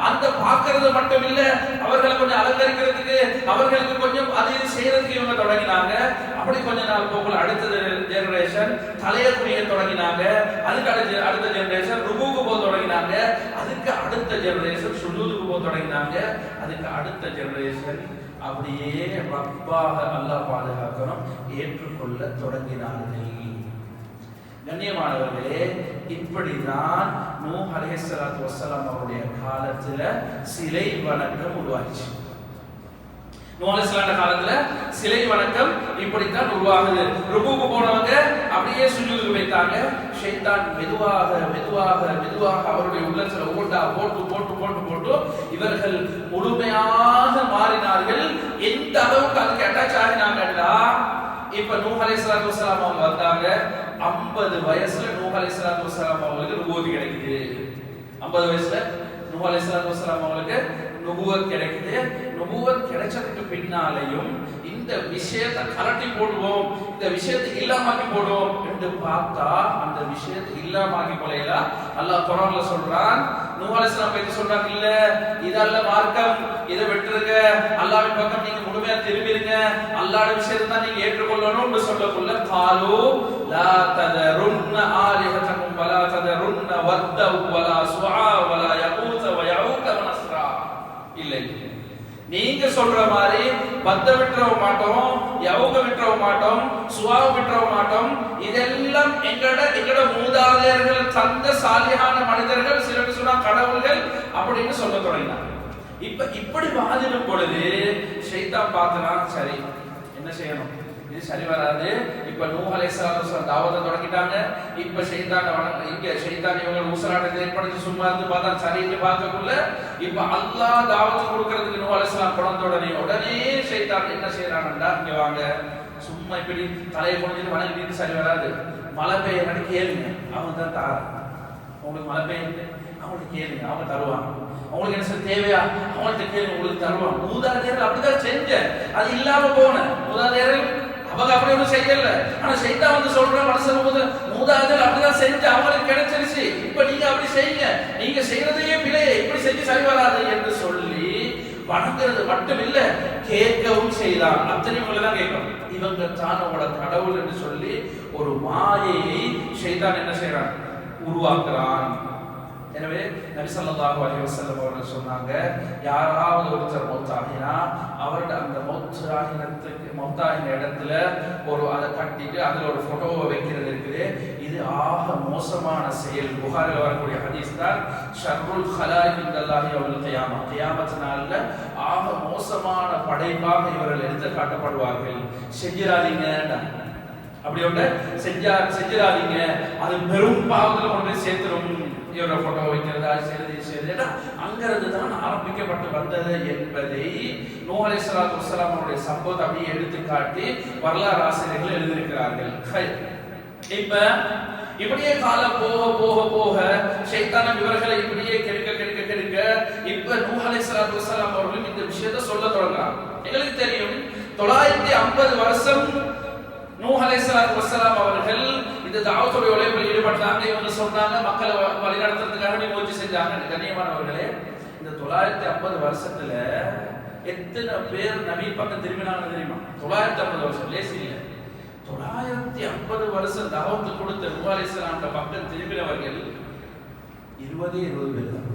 அந்த பார்க்கிறது மட்டும் இல்ல, அவர்களை கொஞ்சம் அலங்கரிக்கிறதுக்கு, அவர்களுக்கு கொஞ்சம் அது செய்யறதுக்கு இவங்க தொடங்கினாங்க. அப்படி கொஞ்ச நாள் போக்குள்ள அடுத்த ஜெனரேஷன் தலைய குடிய தொடங்கினாங்க. அதுக்கு அடுத்த ஜெனரேஷன் ருகுக்கு போக தொடங்கினாங்க. அதுக்கு அடுத்த ஜெனரேஷன் சுஜூதுக்கு போக தொடங்கினாங்க. அதுக்கு அடுத்த ஜெனரேஷன் அப்படியே ரப்பாக அல்லாஹ் பாதுகாக்கணும் ஏற்றுக்கொள்ள தொடங்கினார்கள். கண்ணியமானவர்களே, இப்படிதான் நூஹ் அலைஹிஸ்ஸலாத்து வஸ்ஸலாம் அவருடைய காலத்துல சிலை வணக்கம் உருவாச்சு. நூஹ் அலைஹிஸ்ஸலாம் காலத்துல சிலை வணக்கம் இப்படித்தான் உருவாகுது. ருக்குக்கு போனவங்க அப்படியே சுஜூதுக்கு வைத்தாங்க. ஷைத்தான் மெதுவாக அவருடைய உள்ளத்துல ஓட்டா போட்டு இவர்கள் முழுமையாக மாறினார்கள். எந்த அளவுக்கு அதுக்கு அட்டாச் ஆகினாங்கன்னா, இப்ப நூஹ் அலைஹிஸ்ஸலாத்து வஸ்ஸலாம் அவங்க வந்தாங்க. 50 வயசுல நூஹ் அலைஹிஸ்ஸலாத்து வஸ்ஸலாம் அவங்களுக்கு நுபுவத் கிடைக்குது. 50 வயசுல நூஹ் அலைஹிஸ்ஸலாத்து வஸ்ஸலாம் அவங்களுக்கு நுபுவத் கிடைக்குது. நுபுவத் கிடைச்சதுக்கு பின்னாலையும் இந்த விஷயத்தை கலட்டி போடுவோம், இந்த விஷயத்தை இல்லாமக்கி போடுவோம் என்று பார்த்தா அந்த விஷயத்தை இல்லாமக்கி போலையில அல்லாஹ் குர்ஆன்ல சொல்றான். நூஹ் அலைஹிஸ்ஸலாம் பத்தி சொல்றாங்க, இல்ல இதல்ல மார்க்கம், இதை விட்டுருங்க, அல்லாஹ்வின் பக்கம் நீங்க முழுமையா திரும்பிருங்க, அல்லாஹ்வுடைய விஷயத்தை தான் நீங்க ஏற்றுக்கொள்ளணும்னு சொல்லக்குள்ள காலு லா ததருன்ன ஆலிஹதகும் வலா ததருன்ன வத்த வலா சுஆ வலா யகூத வ யஊக வ நஸ்ரா. இல்லை, நீங்க சொல்ற மாதிரி பத்த விட்டுறவ மாட்டோம், யவுக விட்டுறவ மாட்டோம், சுவாவ விட்டுறவ மாட்டோம். இதெல்லாம் எங்கட மூதாதையர்கள் தந்த சாலியான மனிதர்கள், சிலர் சொன்னா கடவுள்கள் அப்படின்னு சொல்ல தொடங்கினாங்க. இப்படி வாதிடும் பொழுது ஷைத்தான் பார்த்தான், சரி என்ன செய்யணும், இது சரி வராது. இப்ப நூஹ் அலைஹிஸ்ஸலாம் தாவத்தை தொடங்கிட்டாங்க. இப்ப ஷைத்தான் இவங்க ஊசலாட்டத்தை ஏற்படுத்தி சும்மா இருந்து பார்த்தா சரின்னு பார்க்கக்குள்ள இப்ப அல்லாஹ் தாவத்து கொடுக்கறதுக்கு நூஹ் அலைஹிஸ்ஸலாம் குழந்த உடனே ஷைத்தான் என்ன செய்யறாங்கடா, இங்க வாங்க, சும்மா இப்படி தலையை குனிஞ்சிட்டு வணங்கிட்டு சரி வராது, மழை பெய்ய கேளுங்க, அவங்க தான் தார, உங்களுக்கு மழை பெய்யுது அவங்களுக்கு கேளுங்க, அவங்க தருவாங்க. அவங்களுக்கு என்ன தேவையா அவங்கள்ட்ட கேளுங்க, உங்களுக்கு தருவாங்க. மூதாதையர்கள் அப்படிதான் செஞ்ச, அது இல்லாம போன மூதாதையர்கள் அவங்க அப்படி ஒன்றும் செய்யல. ஆனா சைத்தான் வந்து சொல்ற மனசு மூதாதையர்கள் அப்படிதான் செஞ்சு அவங்களுக்கு கிடைச்சிருச்சு. இப்ப நீங்க அப்படி செய்யுங்க, நீங்க செய்யறதையே பிழையே, இப்படி செஞ்சு சரி வராது என்று சொல்லி வணங்குறது மட்டும் இல்ல, கேட்கவும் செய்தான். அத்தனை தான் கேட்கணும், இவங்க தான் உங்களோட கடவுள் என்று சொல்லி ஒரு மாயையை ஷைத்தான் என்ன செய்யறான், உருவாக்குறான். எனவே நபி ஸல்லல்லாஹு அலைஹி வஸல்லம் அவர்கள் சொன்னாங்க, யாராவது ஒருத்தர் மௌத்தாகினா அவரோட அந்த மௌத்தாகின இடத்துல ஒரு அதை கட்டிட்டு அதுல ஒரு போட்டோவை வைக்கிறது இருக்குது. இது ஆக மோசமான செயல். புகாரில் வரக்கூடிய ஹதீஸ் தான், ஷர்ருல் ஹலாயிக் இன்தல்லாஹி யௌமல் கியாமா, கியாமத் நாள்ல ஆக மோசமான படைப்பாக இவர்கள் எடுத்து காட்டப்படுவார்கள். செஞ்சிராதீங்க, அப்படி ஒன்று செஞ்சிராதீங்க, அது பெரும் பாவத்தில் கொண்டு சேர்த்துரும் இவரை போட்டோ வைக்கிறதா செய்து அங்கிருந்து தான் ஆரம்பிக்கப்பட்டு வந்தது என்பதை நூஹ் அலைஹிஸ்ஸலாத்து வஸ்ஸலாம் அவருடைய சம்பவத்தை அப்படியே எடுத்து காட்டி வரலாறு ஆசிரியர்கள் எழுதியிருக்கிறார்கள். இப்ப இப்படியே காலம் போக போக போக ஷைத்தான் இவர்களை இப்படியே கெடுக்க கெடுக்க கெடுக்க இப்ப நூஹ் அலைஹிஸ்ஸலாத்து வஸ்ஸலாம் அவர்கள் இந்த விஷயத்தை சொல்ல தொடங்குறாங்க. எங்களுக்கு தெரியும் 950 வருஷம் நூஹ் அலைஹிஸ்ஸலாத்து வஸ்ஸலாம் அவர்கள் இந்த தாவத்துடைய உழைப்பில் ஈடுபட்டாங்க. இவங்க சொன்னாங்க, மக்களை வழிநடத்துறதுக்காக முயற்சி செஞ்சாங்க. கண்ணியமானவர்களே, இந்த 950 வருஷத்துல எத்தனை பேர் நபி பக்கம் திரும்பினாங்க தெரியுமா? 950 வருஷம் லேசி இல்லை. 950 வருஷம் தாவத்து கொடுத்த நூஹ் அலைஹிஸ்ஸலாம் பக்கம் திரும்பினவர்கள் 20 பேர் தான்.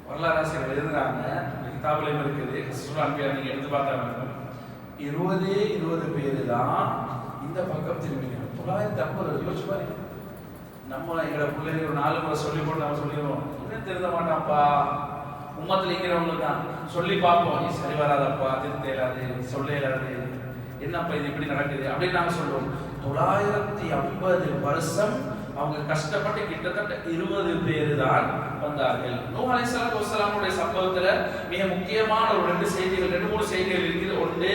வரலாறு ஆசிரியர் எழுதுறாங்க, கிதாபுலையும் இருக்குது, நீங்க எடுத்து பார்த்தா 20 பேரு தான் இந்த பக்கம் திரும்பினாங்க. 950 யோசிச்சு பாருங்க. நம்ம எங்களை பிள்ளைங்க ஒரு 4 முறை சொல்லி போட்டு நம்ம சொல்லிடுவோம், இன்னும் திருந்த மாட்டான்ப்பா. உம்மத்தில் இருக்கிறவங்க தான் சொல்லி பார்ப்போம், நீ சரி வராதப்பா, திருத்த இயலாது, சொல்ல இயலாது, என்னப்பா இது இப்படி நடக்குது அப்படின்னு நாங்கள் சொல்லுவோம். 950 வருஷம் அவங்க கஷ்டப்பட்டு கிட்டத்தட்ட 20 பேர் தான் வந்தார்கள். நூஹ் அலைஹிஸ்ஸலாத்து வஸ்ஸலாமுடைய சம்பவத்துல மிக முக்கியமான ஒரு 2-3 செய்திகள் இருக்குது. ஒன்று,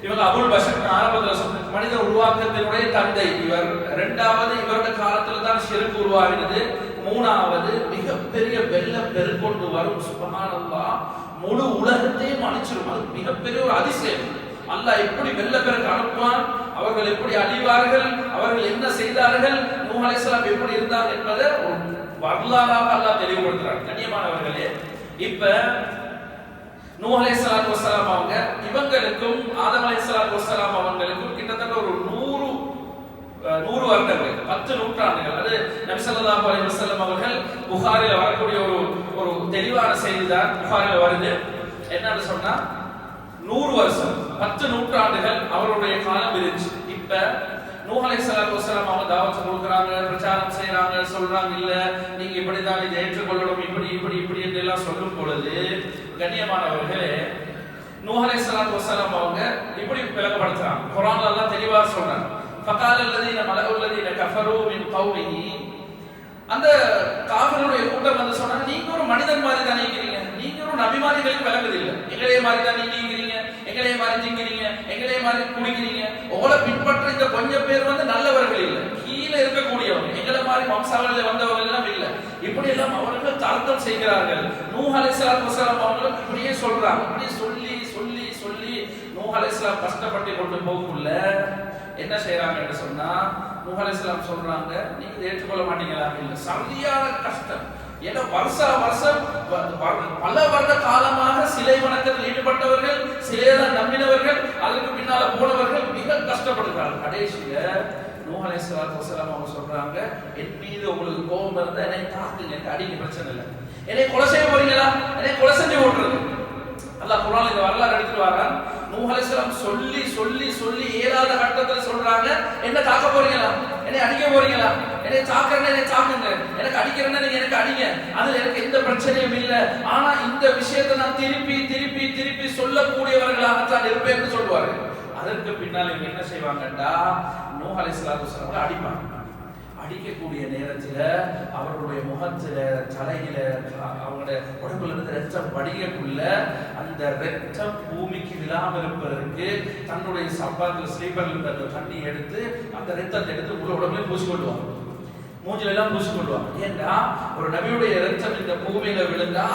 இவங்க அபுல் பஷர் ஆரம்பத்தில் சொன்ன மனித உருவாக்கத்தினுடைய தந்தை இவர். இரண்டாவது, இவருடைய காலத்துல தான் ஷிர்க் உருவாகினது. மூணாவது, மிகப்பெரிய வெள்ளம் பெருக்கொண்டு வரும். சுப்ஹானல்லாஹ், முழு உலகத்தையும் அழிச்சிடும். அது மிகப்பெரிய ஒரு அதிசயம். அல்லாஹ் எப்படி வெள்ளப்பெருக்கு அனுப்புவான், அவர்கள் எப்படி அழிவார்கள், அவர்கள் என்ன செய்தார்கள், நூஹ் அலைஹிஸ்ஸலாம் எப்படி இருந்தார் என்பதை ஒரு வரலாறாக அல்லாஹ் தெளிவுபடுத்துறார். கண்ணியமானவர்களே, இப்ப நூஹ் அலைஹிஸ்ஸலாத்து வஸ்ஸலாம் அவங்க இவங்களுக்கும் ஆதம் அலைஹிஸ்ஸலாத்து வஸ்ஸலாம் அவங்களுக்கும் கிட்டத்தட்ட ஒரு 100 வருடங்கள், 10 நூற்றாண்டுகள். அது நபி ஸல்லல்லாஹு அலைஹி வஸல்லம் அவர்கள் புகாரில வரக்கூடிய ஒரு தெளிவான செய்தி தான் புகாரில வருது. என்னன்னு சொன்னா 100 வருஷம் 10 நூற்றாண்டுகள் அவருடைய காலம் இருந்துச்சு. இப்ப நூஹ் அலைஹிஸ்ஸலாத்து வஸ்ஸலாம் அவங்க தாவத் கொடுக்குறாங்க, பிரச்சாரம் செய்யறாங்க, சொல்றாங்க, இல்ல நீங்க இப்படிதான் இதை ஏற்றுக்கொள்ளணும், இப்படி இப்படி இப்படி என்று எல்லாம் சொல்லும் பொழுது, கண்ணியமானவர்களே, நூஹ் அலைஹிஸ்ஸலாத்து வஸ்ஸலாம் அவங்க இப்படி விளக்கப்படுத்துறாங்க. குர்ஆன்ல எல்லாம் தெளிவா சொல்றாங்க. ஃபகால அல்லதீன மலஉல்லதீன கஃபரு மின் கௌமிஹி, அந்த காஃபிருடைய கூட்டம் வந்து சொன்னாங்க, நீங்க ஒரு மனிதன் மாதிரி தானே இருக்கிறீங்க, நீங்க ஒரு நபி மாதிரிகளுக்கு விளங்குது இல்ல, எங்களே மாதிரி தான் நீங்க இருக்கிறீங்க, எங்களே மாதிரி திங்கிறீங்க, எங்களே மாதிரி குடிக்கிறீங்க, உங்களை பின்பற்ற இந்த கொஞ்சம் பேர் வந்து நல்லவர்கள் இல்ல, கீழே இருக்கக்கூடியவங்க, எங்களை மாதிரி வம்சாவளியில வந்தவர்கள் எல்லாம் இல்ல, இப்படி எல்லாம் அவர்கள் தாழ்த்தம் செய்கிறார்கள். நூஹ் அலைஹிஸ்ஸலாத்து வஸ்ஸலாம் அவங்களும் இப்படியே சொல்றாங்க. இப்படி சொல்லி சொல்லி சொல்லி நூஹ் அலைஹிஸ்ஸலாம் கஷ்டப்பட்டு கொண்டு போகக்குள்ள என்ன செய்யறாங்க என்று சொன்னா, நூஹ் அலைஹிஸ்ஸலாம் சொல்றாங்க, நீங்க ஏற்றுக்கொள்ள மாட்டீங்களா? இல்ல, சரியான கஷ்டம். ஏன்னா வருஷம் பல வருட காலமாக சிலை வணக்கத்தில் ஈடுபட்டவர்கள், சிலையை நம்பினவர்கள், அதுக்கு பின்னால போனவர்கள் மிக கஷ்டப்படுகிறார்கள். கடைசியில நூஹ் அலைஹிஸ்ஸலாத்து வஸ்ஸலாம் அவங்க சொல்றாங்க, என் மீது உங்களுக்கு கோபம் இருந்தா என்னை தாக்குங்க, எனக்கு அடிக்க பிரச்சனை இல்லை, என்னை கொலை செய்ய போறீங்களா, என்னை கொலை செஞ்சு ஓட்டுறது. அல்லாஹ் குர்ஆன்ல இந்த வரலாறு எடுத்துட்டு வரான். நூஹ் அலைஹிஸ்ஸலாம் சொல்லி சொல்லி சொல்லி ஏழாவது கட்டத்துல சொல்றாங்க, என்ன தாக்க போறீங்களா, என்னை அடிக்க போறீங்களா, என்னை தாக்குறேன்னா என்னை தாக்குங்க, எனக்கு அடிக்கிறேன்னா நீங்க எனக்கு அடிங்க, அதுல எனக்கு எந்த பிரச்சனையும் இல்லை, ஆனா இந்த விஷயத்தை நான் திருப்பி திருப்பி திருப்பி சொல்லக்கூடியவர்களாகத்தான் இருப்பேன்னு சொல்லுவாரு. அதற்கு பின்னால் இவங்க என்ன செய்வாங்கடா, நூஹ் அலைஹிஸ்ஸலாத்து வஸ்ஸலாம் அடிப்பாங்க. அடிக்கக்கூடிய நேரத்தில் அவர்களுடைய முகத்துல, தலையில, அவங்களுடைய உடம்புல இருந்து ரத்தம் வடிகக்குள்ள அந்த ரத்தம் பூமிக்கு விழாமல் இருப்பதற்கு தன்னுடைய சப்பாத்தில் ஸ்லீப்பர்ல இருந்த அந்த தண்ணி எடுத்து அந்த ரத்தத்தை எடுத்து உடம்புல பூசிக்கொள்வாங்க, மூஞ்சில எல்லாம் பூசிக்கொள்வாங்க. ஏன்னா ஒரு நபியுடைய ரத்தம் இந்த பூமியில விழுந்தா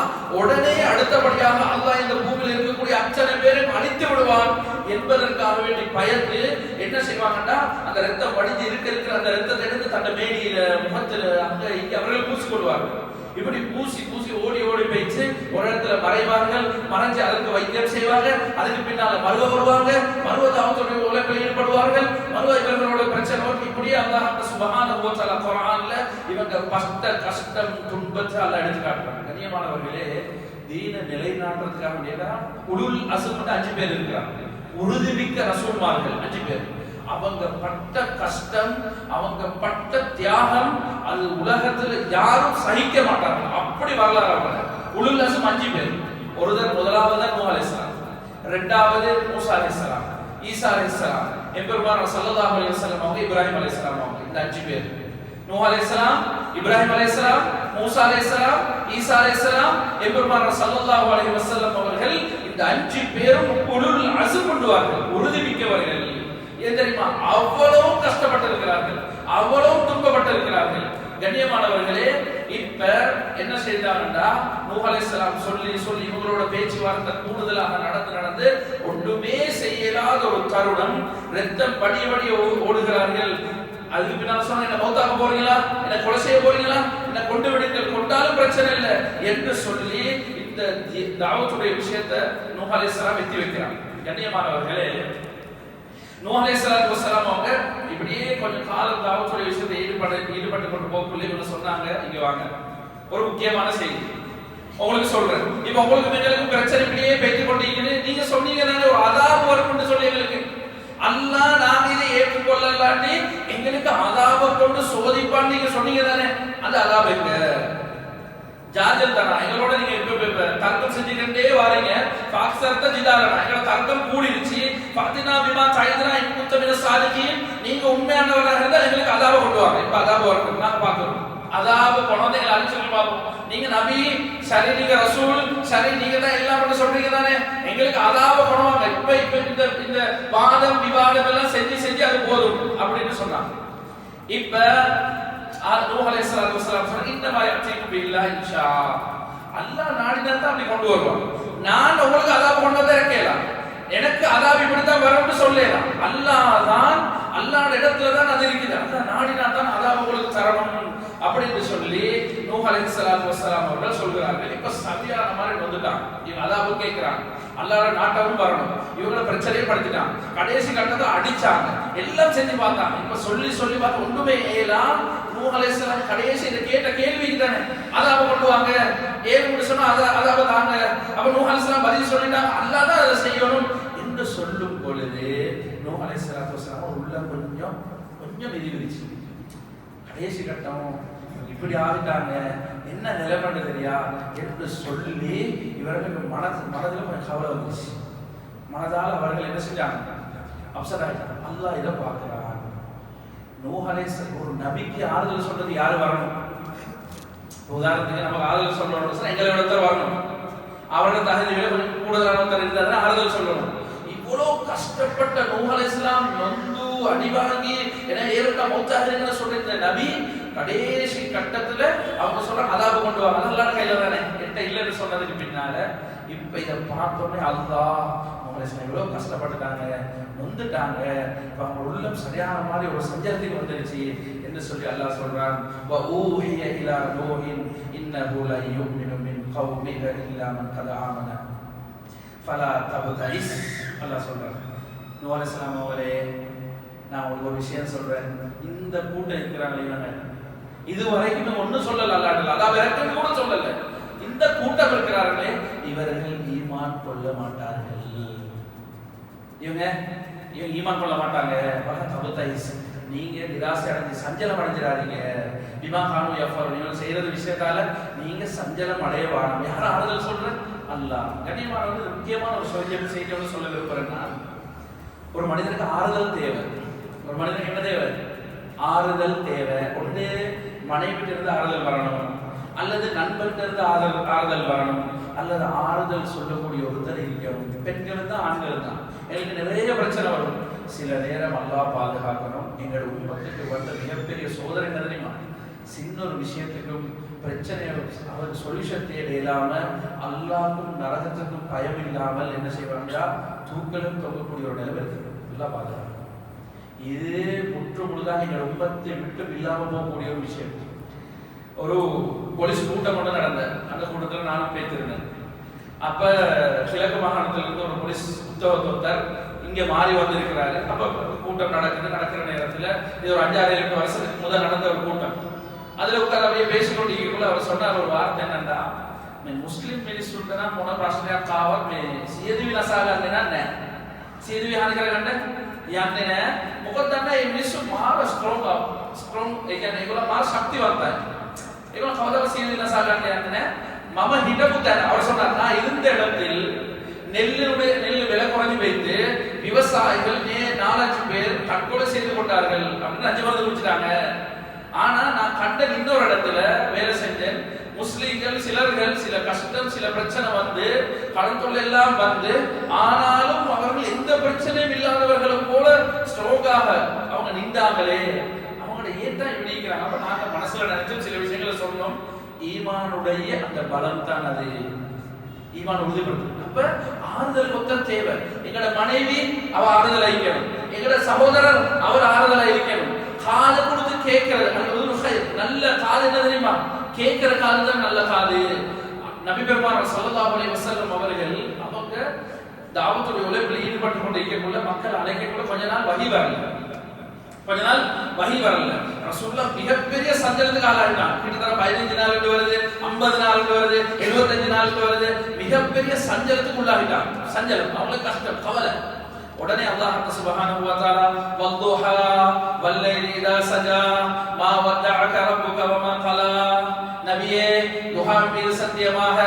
உடனே அடுத்தபடியாக அல்லாஹ் இந்த பூமியில இருக்கக்கூடிய அத்தனை பேரையும் அழித்து விடுவான் என்பதற்காக வேண்டி பயந்து என்ன செய்வாங்கன்னா, அந்த ரத்தம் வடிஞ்சு இருக்கிற அந்த ரத்தத்தை எடுத்து தன்னை மேனியில, முகத்துல, அங்க இங்க அவர்கள் பூசிக்கொள்வார்கள். இப்படி பூசி பூசி ஓடி ஓடி போயிட்டு ஒரு இடத்துல மறைவார்கள், மறைஞ்சு அதற்கு வைத்தியம் செய்வாங்க, அதுக்கு பின்னால மருவ வருவாங்க, மருவ தாவத்துடைய உழைப்பில் ஈடுபடுவார்கள், மருவ இவர்களோட பிரச்சனை. இப்படியே அல்லாஹ் சுப்ஹானஹு வ தஆலா குர்ஆன்ல இவங்க பட்ட கஷ்டம் துன்பத்தை அல்லாஹ் எடுத்து காட்டுறாங்க. கண்ணியமானவர்களே, தீன நிலைநாட்டுறதுக்காக வேண்டியதா உலுல் அஸ்ம் 5 பேர் இருக்கிறாங்க, உறுதிமிக்க ரசூல்மார்கள் 5 பேர். அவங்க பட்ட கஷ்டம், அவங்க பட்ட தியாகம், அது உலகத்துல யாரும் சகிக்க மாட்டாங்க. அப்படி வரலாறு. உலுல் அஸ்ம் 5 பேர். முதலாவது நூஹ் அலைஹிஸ்ஸலாம், இரண்டாவது மூசா அலைஹிஸ்ஸலாம், ஈசா அலைஹிஸ்ஸலாம், எம்பெருமானார் ஸல்லல்லாஹு அலைஹி வஸல்லம் அவங்க, இப்ராஹிம் அலைஹிஸ்ஸலாம் அவங்க, இந்த 5 பேர். நூஹ் அலைஹிஸ்ஸலாம், இப்ராஹிம் அலைஹிஸ்ஸலாம், மூசா அலைஹிஸ்ஸலாம், ஈசா அலைஹிஸ்ஸலாம், எம்பெருமான் ஸல்லல்லாஹு அலைஹி வஸல்லம் அவர்கள் இந்த 5 பேரும் உலுல் அஸ்ம் கொண்டுவார்கள், உறுதிமிக்கவர்கள். ஏன் தெரியுமா? அவ்வளவு கஷ்டப்பட்டிருக்கிறார்கள், அவ்வளவு துன்பப்பட்டிருக்கிறார்கள். கண்ணியமானவர்களே, இப்ப என்ன செய்தாங்கன்னா நூஹ் அலைஹிஸ்ஸலாம் சொல்லி இவங்களோட பேச்சுவார்த்தை கூடுதலாக நடந்து ஒன்றுமே செய்யலாத ஒரு தருணம், ரத்தம் படிய ஓடுகிறார்கள். அதுக்கு பின்னால் சொன்ன, என்ன மௌத்தாக போறீங்களா, என்ன கொலை செய்ய போறீங்களா, என்ன கொண்டு விடுங்கள், கொண்டாலும் பிரச்சனை இல்லை என்று சொல்லி இந்த தாவத்துடைய விஷயத்தை நூஹ் அலைஹிஸ்ஸலாம் எத்தி வைக்கிறாங்க. கண்ணியமானவர்களே, நூஹ் அலைஹிஸ்ஸலாத்து வஸலாம் அவங்க இப்படியே கொஞ்சம் காலம் தாவத்துடைய விஷயத்தை ஈடுபட்டு கொண்டு போக்குள்ளே இவங்க சொன்னாங்க, இங்க வாங்க, ஒரு முக்கியமான செய்தி உங்களுக்கு சொல்றேன். இப்ப உங்களுக்கு எங்களுக்கு பிரச்சனை இப்படியே பேசிக் கொண்டீங்கன்னு நீங்க சொன்னீங்க தானே, ஒரு அதாபு வரும்னு சொல்லி எங்களுக்கு அல்லாஹ் நாங்க இதை ஏற்றுக்கொள்ளலாட்டி எங்களுக்கு அதாபை கொண்டு சோதிப்பான்னு நீங்க சொன்னீங்க தானே, அந்த அதாபு எங்க? ஜாஜல் தானா எங்களோட நீங்க இப்ப தர்க்கம் செஞ்சுக்கிட்டே வாரீங்க. பாக்ஸர்த்த ஜிதாரனா எங்களோட தர்க்கம் கூடிருச்சு. பாத்தினா பிமா சாயிதனா இன்குத்த மின சாலிகின், நீங்க உண்மையானவராக இருந்தா எங்களுக்கு அதாபை கொண்டு வாங்க. இப்ப அதாபு வரணும், நாங்க பாக்குறோம். அதாபு கொண்டு எங்களை அழிச்சு பார்ப்போம். நீங்க நபி சரி, நீங்க ரசூல் சரி, நீங்க தான் எல்லாம் பண்ண சொல்றீங்க தானே, எங்களுக்கு அதாப பண்ணுவாங்க. இப்ப இந்த வாதம் விவாதம் எல்லாம் செஞ்சு அது போதும் அப்படின்னு சொன்னாங்க. இப்ப நூஹ் அலைஹிஸ்ஸலாத்து வஸலாம் சொன்னாங்க, இன்னமா யஅதீகு பில்லாஹி இன்ஷா, அல்லாஹ் நாடினா தான் அப்படி கொண்டு வருவான். நான் உங்களுக்கு அதாப கொண்டு வந்தா இருக்கேலாம், எனக்கு அதாப இப்படி தான் வரும்னு சொல்லலாம். அல்லாஹ் தான், அல்லாஹ்வுடைய இடத்துல தான் அது இருக்குது. அல்லாஹ் நாடினா தான் அதாப உங்களுக்கு தரணும் அப்படின்னு சொல்லி நூஹ் அலைஹிஸ்ஸலாத்து வஸலாம் அவர்கள் சொல்கிறார்கள். இப்ப சரியான மாதிரி வந்துட்டாங்க, இவங்க அதாபு கேட்கிறாங்க, அல்லாஹ்வுடைய நாட்டமும் வரணும், இவங்கள பிரச்சனையே படுத்திட்டாங்க, கடைசி கட்டத்தை அடிச்சாங்க, எல்லாம் செஞ்சு பார்த்தாங்க. இப்ப சொல்லி பார்த்து ஒண்ணுமே ஏலாம். நூஹ் அலைஹிஸ்ஸலாம் கடைசி இத கேட்ட கேள்விக்கு தானே அதாப கொண்டு வாங்க, ஏன்னு சொன்னா அதாப தாங்க. அப்ப நூஹ் அலைஹிஸ்ஸலாம் பதில் சொல்லிட்டாங்க, அல்லாஹ் தான் அதை செய்யணும் என்று சொல்லும் பொழுது நூஹ் அலைஹிஸ்ஸலாத்து வஸலாம் உள்ள கொஞ்சம் விதிவிதிச்சு. கடைசி கட்டம் இப்படி ஆகிட்டாங்க, என்ன நிலைமை தெரியா என்று சொல்லி இவர்களுக்கு மனதில் கொஞ்சம் கவலை வந்துச்சு. மனதால் அவர்கள் என்ன செஞ்சாங்க, அப்செட் ஆகிட்டாங்க. அல்லாஹ் இதை பார்க்கிறான். நூஹ் அலைஹிஸ்ஸலாம் ஒரு நபிக்கு ஆறுதல் சொல்றது யாரு வரணும்? உதாரணத்துக்கு நமக்கு ஆறுதல் சொல்லணும், எங்களை ஒருத்தர் வரணும், அவரோட தகுதியில கொஞ்சம் கூடுதலான ஒருத்தர் இருந்தாருன்னா ஆறுதல் சொல்லணும். இவ்வளவு கஷ்டப்பட்ட நூஹ் அலைஹிஸ்ஸலாம் நொந்து அடிவாங்கி ஏன்னா ஏற்கனவே மௌத்தாகிறீங்கன்னு சொல்ற நபி கடைசி கட்டத்துல அவங்க சொல்ற அதாபு கொண்டு வாங்க, அதெல்லாம் கையில தானே எட்ட இல்லைன்னு சொன்னதுக்கு பின்னால இப்ப இதை பார்த்தோன்னே அல்லாஹ் அவங்களை எவ்வளவு கஷ்டப்பட்டுட்டாங்க, நொந்துட்டாங்க, இப்ப அவங்க உள்ளம் சரியான மாதிரி ஒரு சஞ்சலத்துக்கு வந்துருச்சு என்று சொல்லி அல்லாஹ் சொல்றான், வ ஊஹிய இலா நூஹின் இன்னஹு லா யுமினு மின் கௌமிக இல்லா மன் கத் ஆமன ஃபலா தப்தஇஸ். அல்லாஹ் சொல்றான், நூஹ் அலைஹிஸ்ஸலாம் அவர்களே, நான் உங்களுக்கு ஒரு விஷயம் சொல்றேன், இந்த கூட்டம் இருக்கிறாங்களே இதுவரைக்கும் ஒன்னும் சொல்லல, அல்லாஹ் அல்லாஹ் இறக்கம் கூட சொல்லல, இந்த கூட்டம் இருக்கிறார்களே இவர்கள் ஈமான் கொள்ள மாட்டார்கள். இவங்க ஈமான் கொள்ள மாட்டாங்க. நீங்க நிராசை அடைஞ்சு சஞ்சலம் அடைஞ்சிடாதீங்க. பிமா கானு யஃபர், நீங்க செய்யறது விஷயத்தால நீங்க சஞ்சலம் அடைய வேண்டாம். யார் ஆறுதல் சொல்ற? அல்லாஹ். கண்ணியமானவர்கள், முக்கியமான ஒரு செய்தியோட சொல்ல விரும்புறேன்னா, ஒரு மனிதனுக்கு ஆறுதல் தேவை. ஒரு மனிதனுக்கு என்ன தேவை? ஆறுதல் தேவை. ஒன்று மனைவிட்டு இருந்து ஆறுதல் வரணும், அல்லது நண்பர்கிட்ட இருந்து ஆறுதல் வரணும், அல்லது ஆறுதல் சொல்லக்கூடிய ஒருத்தர் இருக்கணும். பெண்கள் தான் ஆண்கள் தான். எங்களுக்கு நிறைய பிரச்சனை வரும். சில நேரம் அல்லாஹ் பாதுகாக்கணும். எங்கள் உம்மத்துக்கு வந்த மிகப்பெரிய சோதனை தெரியுமா? சின்ன ஒரு விஷயத்துக்கும் பிரச்சனை அவருக்கு சொல்யூஷன் தேட இல்லாம அல்லாஹ்க்கும் நரகத்துக்கும் பயம் இல்லாமல் என்ன செய்வாங்க, தூக்கலும் தொங்கக்கூடிய ஒரு நிலைமை இருக்கு. எல்லாம் பாதுகாக்கணும். இது முற்று முழுதாக எங்கள் உம்மத்தை விட்டு இல்லாம போகக்கூடிய ஒரு விஷயம். ஒரு போலீஸ் கூட்டம் கொண்டு நடந்த அந்த கூட்டத்தில் நானும் பேசியிருந்தேன். அப்ப கிழக்கு மாகாணத்திலிருந்து ஒரு போலீஸ் உத்தரவாதத்தர் இங்க மாறி வந்திருக்கிறாரு. அப்ப கூட்டம் நடக்கிற நேரத்துல இது ஒரு 5-6 வருஷத்துக்கு முதல் நடந்த ஒரு கூட்டம். அதுல உட்கார்ந்து அப்படியே பேசிக்கொண்டு அவர் சொன்னார் ஒரு வார்த்தை என்னன்னா, முஸ்லிம் மினிஸ்டர் போன ராஷ்டிரிய காவல் සියදිවි නසා ගන්න නෑ. සියදිවි හානි කරගන්න යන්නේ නෑ. මොකද දන්න මේ මිනිස්සු මාර ස්ට්‍රොං ඒ කියන්නේ ඒගොල්ලෝ මාර ශක්තිවන්තයි. ඒගොල්ලෝ කවදාවත් සියදිවි නසා ගන්න යන්නේ නෑ. මම හිටපු තැන அவர் சொன்னார், நான் இருந்த இடத்தில் நெல் விலை குறைஞ்சு வைத்து விவசாயிகள் 4-5 பேர் தற்கொலை செய்து கொண்டார்கள் அப்படின்னு 5 மருந்து குடிச்சிட்டாங்க. ஆனா நான் கண்ட இன்னொரு இடத்துல வேலை செஞ்சேன். முஸ்லிம்கள் சிலர்கள் சில கஷ்டம் சில பிரச்சனை வந்து கடன் தொல்லை எல்லாம் வந்து, ஆனாலும் அவர்கள் எந்த பிரச்சனையும் இல்லாதவர்களும் போல ஸ்ட்ராங்காக அவங்க நின்றாங்களே, அவங்களோட ஏன் இப்படி இருக்கிறாங்க. அப்ப நாங்க மனசுல நினைச்சோம், சில விஷயங்களை சொன்னோம். ஈமானுடைய அந்த பலம் தான் அது. ஈமான் உறுதிப்படுத்தும். அப்ப ஆறுதல் மொத்தம் தேவை. எங்களோட மனைவி அவ ஆறுதல் அளிக்கணும், எங்களோட சகோதரர் அவர் ஆறுதல் அளிக்கணும். காது கொடுத்து கேட்கிறது நல்ல காது என்ன தெரியுமா? கேட்கிற காது தான் நல்ல காது. நபி பெருமானார் ஸல்லல்லாஹு அலைஹி வஸல்லம் அவர்கள் அவங்க தாவத்துடைய உழைப்பில் ஈடுபட்டு கொண்டு இருக்கக்குள்ள மக்கள் அழைக்கக்குள்ள கொஞ்ச நாள் வஹி வரல. ரசூலுல்லாஹ் மிகப்பெரிய சஞ்சலத்துக்கு ஆளாயிட்டாங்க. கிட்டத்தட்ட 15 நாளுக்கு வருது, 50 நாளுக்கு வருது, 75 நாளுக்கு வருது. மிகப்பெரிய சஞ்சலத்துக்கு உள்ளாகிட்டாங்க. சஞ்சலம் அவங்களுக்கு கஷ்டம், கவலை. உடனே அல்லாஹ் சுப்ஹானஹு வ தஆலா வல்துஹா வல்லைலி இதா சஜா மா வதஅக ரப்புக வ மா கலா, நபியே துஹா மீது சத்தியமாக,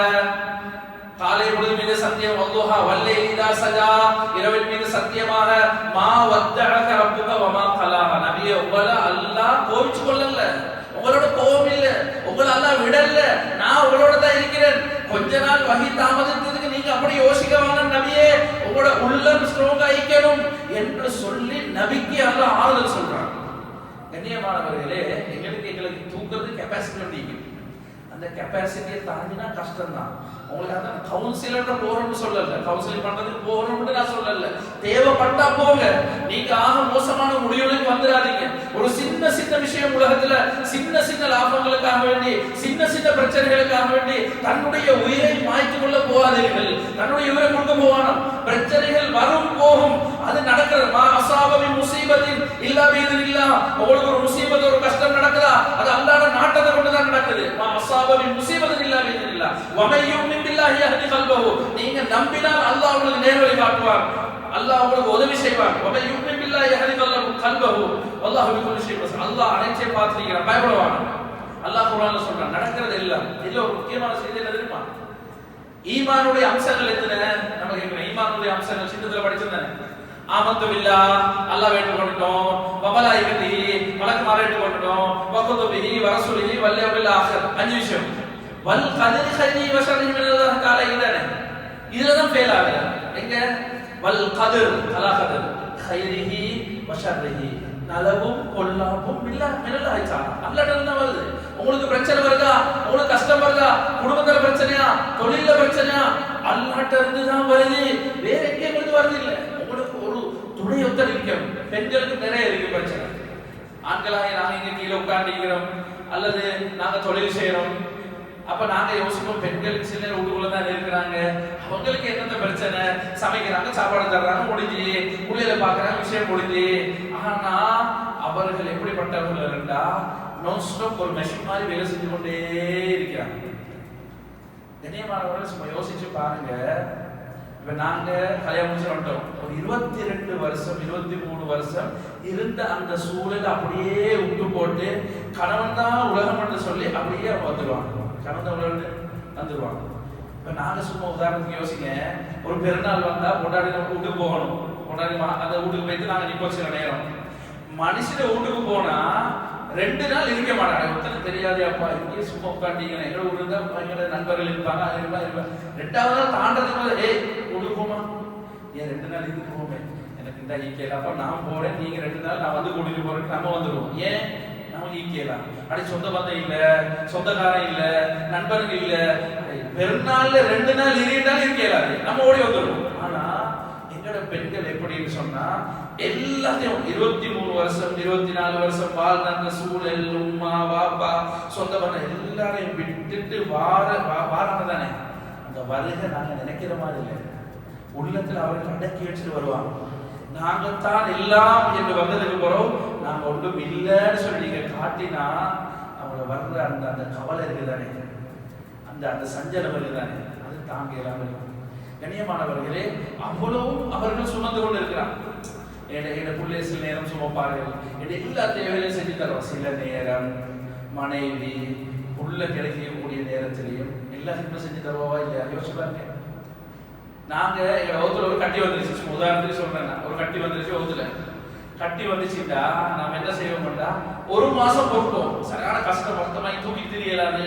காலை பொழுது மீது சத்தியம், வல்துஹா வல்லைலி இதா சஜா இரவின் மீது சத்தியமாக, மா வதஅக ரப்புக வ மா கலா, நபியே உங்கள அல்லாஹ் கோவிச்சு கொள்ளல, உங்களோட கோபம் இல்ல, உங்களை அல்லாஹ் விடல, நான் உங்களோட தான் இருக்கிறேன். கொஞ்ச நாள் வஹி தாமதித்ததுக்கு நீங்க அப்படி யோசிக்க வேண்டாம் நபியே, உங்களோட உள்ளம் ஸ்ட்ராங் ஆயிக்கணும் என்று சொல்லி நபிக்கு அல்லாஹ் ஆறுதல் சொல்றாங்க. கண்ணியமானவர்களே, எங்களுக்கு தூக்குறது கெபாசிட்டி வண்டிங்க. அந்த கெபாசிட்டியை தாண்டினா கஷ்டம் தான். உங்களுக்கு அதான் கவுன்சிலர் போறோம்னு சொல்லல, கவுன்சிலிங் பண்றதுக்கு போறோம்னு நான் சொல்லல. தேவைப்பட்டா போங்க, நீங்க ஆக மோசமான முடிவுகளுக்கு வந்துடாதீங்க. ஒரு சின்ன விஷயம் உலகத்துல சின்ன லாபங்களுக்காக வேண்டி, சின்ன பிரச்சனைகளுக்காக வேண்டி தன்னுடைய உயிரை மாய்த்து கொள்ள போகாதீர்கள். தன்னுடைய உயிரை கொடுக்க போவானோம். பிரச்சனைகள் வரும் போகும், அது நடக்கிறது. மா அஸாபமி முஸீபத்தின் இல்லா பிஇذنில்லாஹ், உங்களுக்கு ஒரு முஸீபத் ஒரு கஷ்டம் நடக்குதா, அது அல்லாஹ்வுடைய நாட்டத்தை கொண்டு தான் நடக்குது. மா அஸாபமி முஸீபத்தின் இல்லா பிஇذنில்லாஹ் வ மை யுமின் பில்லாஹி யஹ்தி கல்பஹு, நீங்க நம்பினால் அல்லாஹ் உங்களுக்கு நேர்வழி காட்டுவார், அல்லாஹ் உங்களுக்கு உதவி செய்வார். வ மை யுமின் பில்லாஹி யஹ்தி கல்பஹு வல்லாஹு பிகுல்லி ஷைஇன் பஸீர். அல்லாஹ் அனைத்தையும் பார்த்துக்கிறான், பயப்படவானா. அல்லாஹ் குர்ஆன்ல சொல்றான் நடக்கிறது எல்லாம். இதுல ஒரு முக்கியமான செய்தி என்ன தெரியுமா? ஈமானுடைய அம்சங்கள் எத்தனை நமக்கு கேக்குறேன். ஈமானுடைய அம்சங்கள் சின்னத்துல படிச்சிருந்தேன். ஆமந்து பில்லாஹ், அல்லாஹ் ஏற்றுக்கொண்டோம், வ மலாயிகத்திஹி, மலக்குமாரை ஏற்றுக்கொண்டோம், வ குதுபிஹி வ ரசூலிஹி வல் யௌமில் ஆகிர். 5 விஷயம். வல் கத்ரி கைரிஹி வ ஷர்ரிஹி மினல்லாஹி தஆலா. இதுல தான் ஃபெயில் ஆகுது. எங்க? வல் கத்ர் அலா கத்ர் கைரிஹி வ ஷர்ரிஹி, நலவும் கொல்லாப்பும் மினல்லாஹி தஆலா, அல்லாஹ்ட்ட தான் வருது. உங்களுக்கு பிரச்சனை வருதா, உங்களுக்கு கஷ்டம் வருதா, குடும்பத்துல பிரச்சனையா, தொழில்ல பிரச்சனையா, அல்லாஹ்ட்ட இருந்து தான் வருது, வேற எங்கேயும் இருந்து வருது இல்ல. உங்களுக்கு ஒரு துணை ஒருத்தர் இருக்கணும். பெண்களுக்கு நிறைய இருக்கு பிரச்சனை. ஆண்களாக நாங்க இங்க கீழே உட்கார்ந்துக்கிறோம் அல்லது நாங்க தொழில் செய்யறோம். அப்ப நாங்க யோசிப்போம், பெண்களுக்கு சில வீட்டுக்குள்ள தான் இருக்கிறாங்க, அவங்களுக்கு என்னென்ன பிரச்சனை, சமைக்கிறாங்க, சாப்பாடு தர்றாங்க, முடிஞ்சு உள்ளில பாக்குறாங்க, விஷயம் முடிஞ்சு. ஆனா அவர்கள் எப்படிப்பட்டவர்கள் இருந்தா நான் ஸ்டாப் ஒரு மெஷின் மாதிரி வேலை செஞ்சு கொண்டே இருக்கிறாங்க. கண்ணியமானவர்கள் சும்மா யோசிச்சு பாருங்க. இப்ப நாங்க கல்யாணம் முடிச்சு வந்துட்டோம், ஒரு 22 வருஷம் 23 வருஷம் இருந்த அந்த சூழல் அப்படியே விட்டு போட்டு கணவன் தான் உலகம் என்று சொல்லி அப்படியே வந்துடுவாங்க. கணவன் தான் உலகம் வந்துடுவாங்க. இப்ப நாங்க சும்மா உதாரணத்துக்கு யோசிங்க, ஒரு பெருநாள் வந்தா கொண்டாடி வீட்டுக்கு போகணும், கொண்டாடி அந்த வீட்டுக்கு போயிட்டு நாங்க நிப்போசிக்கிற நேரம், மனுஷன வீட்டுக்கு போனா 2 நாள் இருக்க மாட்டாங்க. ஒருத்தனை தெரியாது, அப்பா இங்கே சும்மா உட்காண்டிங்க, எங்க ஊர்ல இருந்தா எங்களோட நண்பர்கள் இருப்பாங்க, இருப்பாங்க. 2வது நாள் தாண்டதுக்கு ஏய் வீட்டுக்கு போமா, ஏன் 2 நாள் இதுக்கு போமே, எனக்கு இந்த ஈக்கேல, அப்ப நான் போறேன், நீங்க 2 நாள் நான் வந்து கூட்டிட்டு போறேன், நம்ம வந்துடுவோம். ஏன் நமக்கு ஈக்கேலாம், அப்படி சொந்த பந்தம் இல்ல, சொந்தக்காரன் இல்ல, நண்பர்கள் இல்ல, பெருநாள்ல 2 நாள் இருந்தாலும் இருக்கேலாது, நம்ம ஓடி வந்துடுவோம். ஆனா எங்கட பெண்கள் எப்படின்னு சொன்னா எல்லாத்தையும் 23 வருஷம் 24 வருஷம் வாழ்ந்த அந்த சூழல், உம்மா பாப்பா சொந்த பந்தம் எல்லாரையும் விட்டுட்டு வாராங்க தானே. அந்த வருகை நாங்க நினைக்கிற மாதிரி இல்லை. உள்ளத்துல அவர்கள் அடக்கி வச்சுட்டு வருவாங்க. நாங்கத்தான் எல்லாம் என்று வந்ததுக்கு பிறகு நாங்க ஒன்றும் இல்லைன்னு சொல்லி நீங்க காட்டினா அவங்கள வர்ற அந்த அந்த கவலை இருக்குதானே, அந்த அந்த சஞ்சலம் இருக்குதானே, அது தாங்க இல்லாம இருக்கும். கண்ணியமானவர்களே, அவ்வளவும் அவர்கள் சுமந்து கொண்டு இருக்கிறாங்க. என் பிள்ளை சில நேரம் சுமப்பார்கள், எல்லா தேவைகளையும் செஞ்சு தருவோம். சில நேரம் மனைவி உள்ள கிடைக்கக்கூடிய நேரத்திலையும் எல்லாத்தையுமே செஞ்சு தருவா இல்லையா? யோசிச்சு பாருங்க. நாங்க எங்க வகுத்துல ஒரு கட்டி வந்துருச்சு, உதாரணத்துக்கு சொல்றேன், ஒரு கட்டி வந்துருச்சு வகுத்துல. கட்டி வந்துச்சுட்டா நாம என்ன செய்வோம்டா, ஒரு மாசம் பொறுப்போம். சரியான கஷ்டம், மொத்தமாய் தூக்கி தெரியலாது.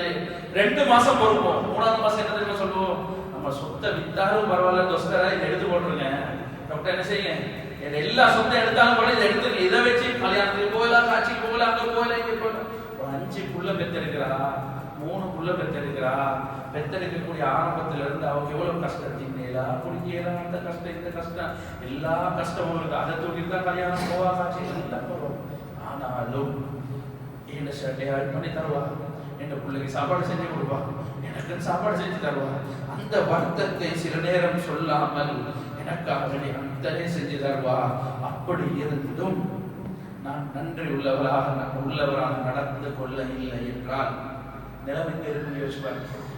2 மாசம் பொறுப்போம். 3வது மாசம் என்ன தெரியுமா சொல்லுவோம், நம்ம சொத்தை வித்தாலும் பரவாயில்ல தோஸ்தரா, இதை எடுத்து போட்டுருங்க. டாக்டர் என்ன செய்யுங்க, எல்லா சொத்தை எடுத்தாலும் கூட இதை எடுத்து, இதை வச்சு கல்யாணத்துக்கு போகலாம், காட்சிக்கு போகலாம், அங்க போகலாம், இங்க போகலாம். ஒரு 5 புள்ள பெத்தெடுக்கிறா, 3 புள்ள பெத்தெடுக்கிறா. பெத்தெடுக்கக்கூடிய ஆரம்பத்துல இருந்து அவங்க எவ்வளவு கஷ்டத்தின்ல குடிக்கலாம், அந்த கஷ்டம் இந்த கஷ்டம் எல்லா கஷ்டமும் இருக்கு. அதை தூக்கிட்டு தான் கல்யாணம் போவா, காட்சி எல்லாம் போவோம். ஆனாலும் என்ன ஷர்ட்டையா பண்ணி தருவா, என் பிள்ளைக்கு சாப்பாடு செஞ்சு கொடுப்பா, எனக்கு சாப்பாடு செஞ்சு தருவா. அந்த வருத்தத்தை சில நேரம் சொல்லாமல் எனக்காக அத்தனை செஞ்சு தருவா. அப்படி இருந்தும் நான் நன்றி உள்ளவராக நடந்து கொள்ள இல்லை என்றால் நிலைமை இருக்குன்னு யோசிப்பாங்க.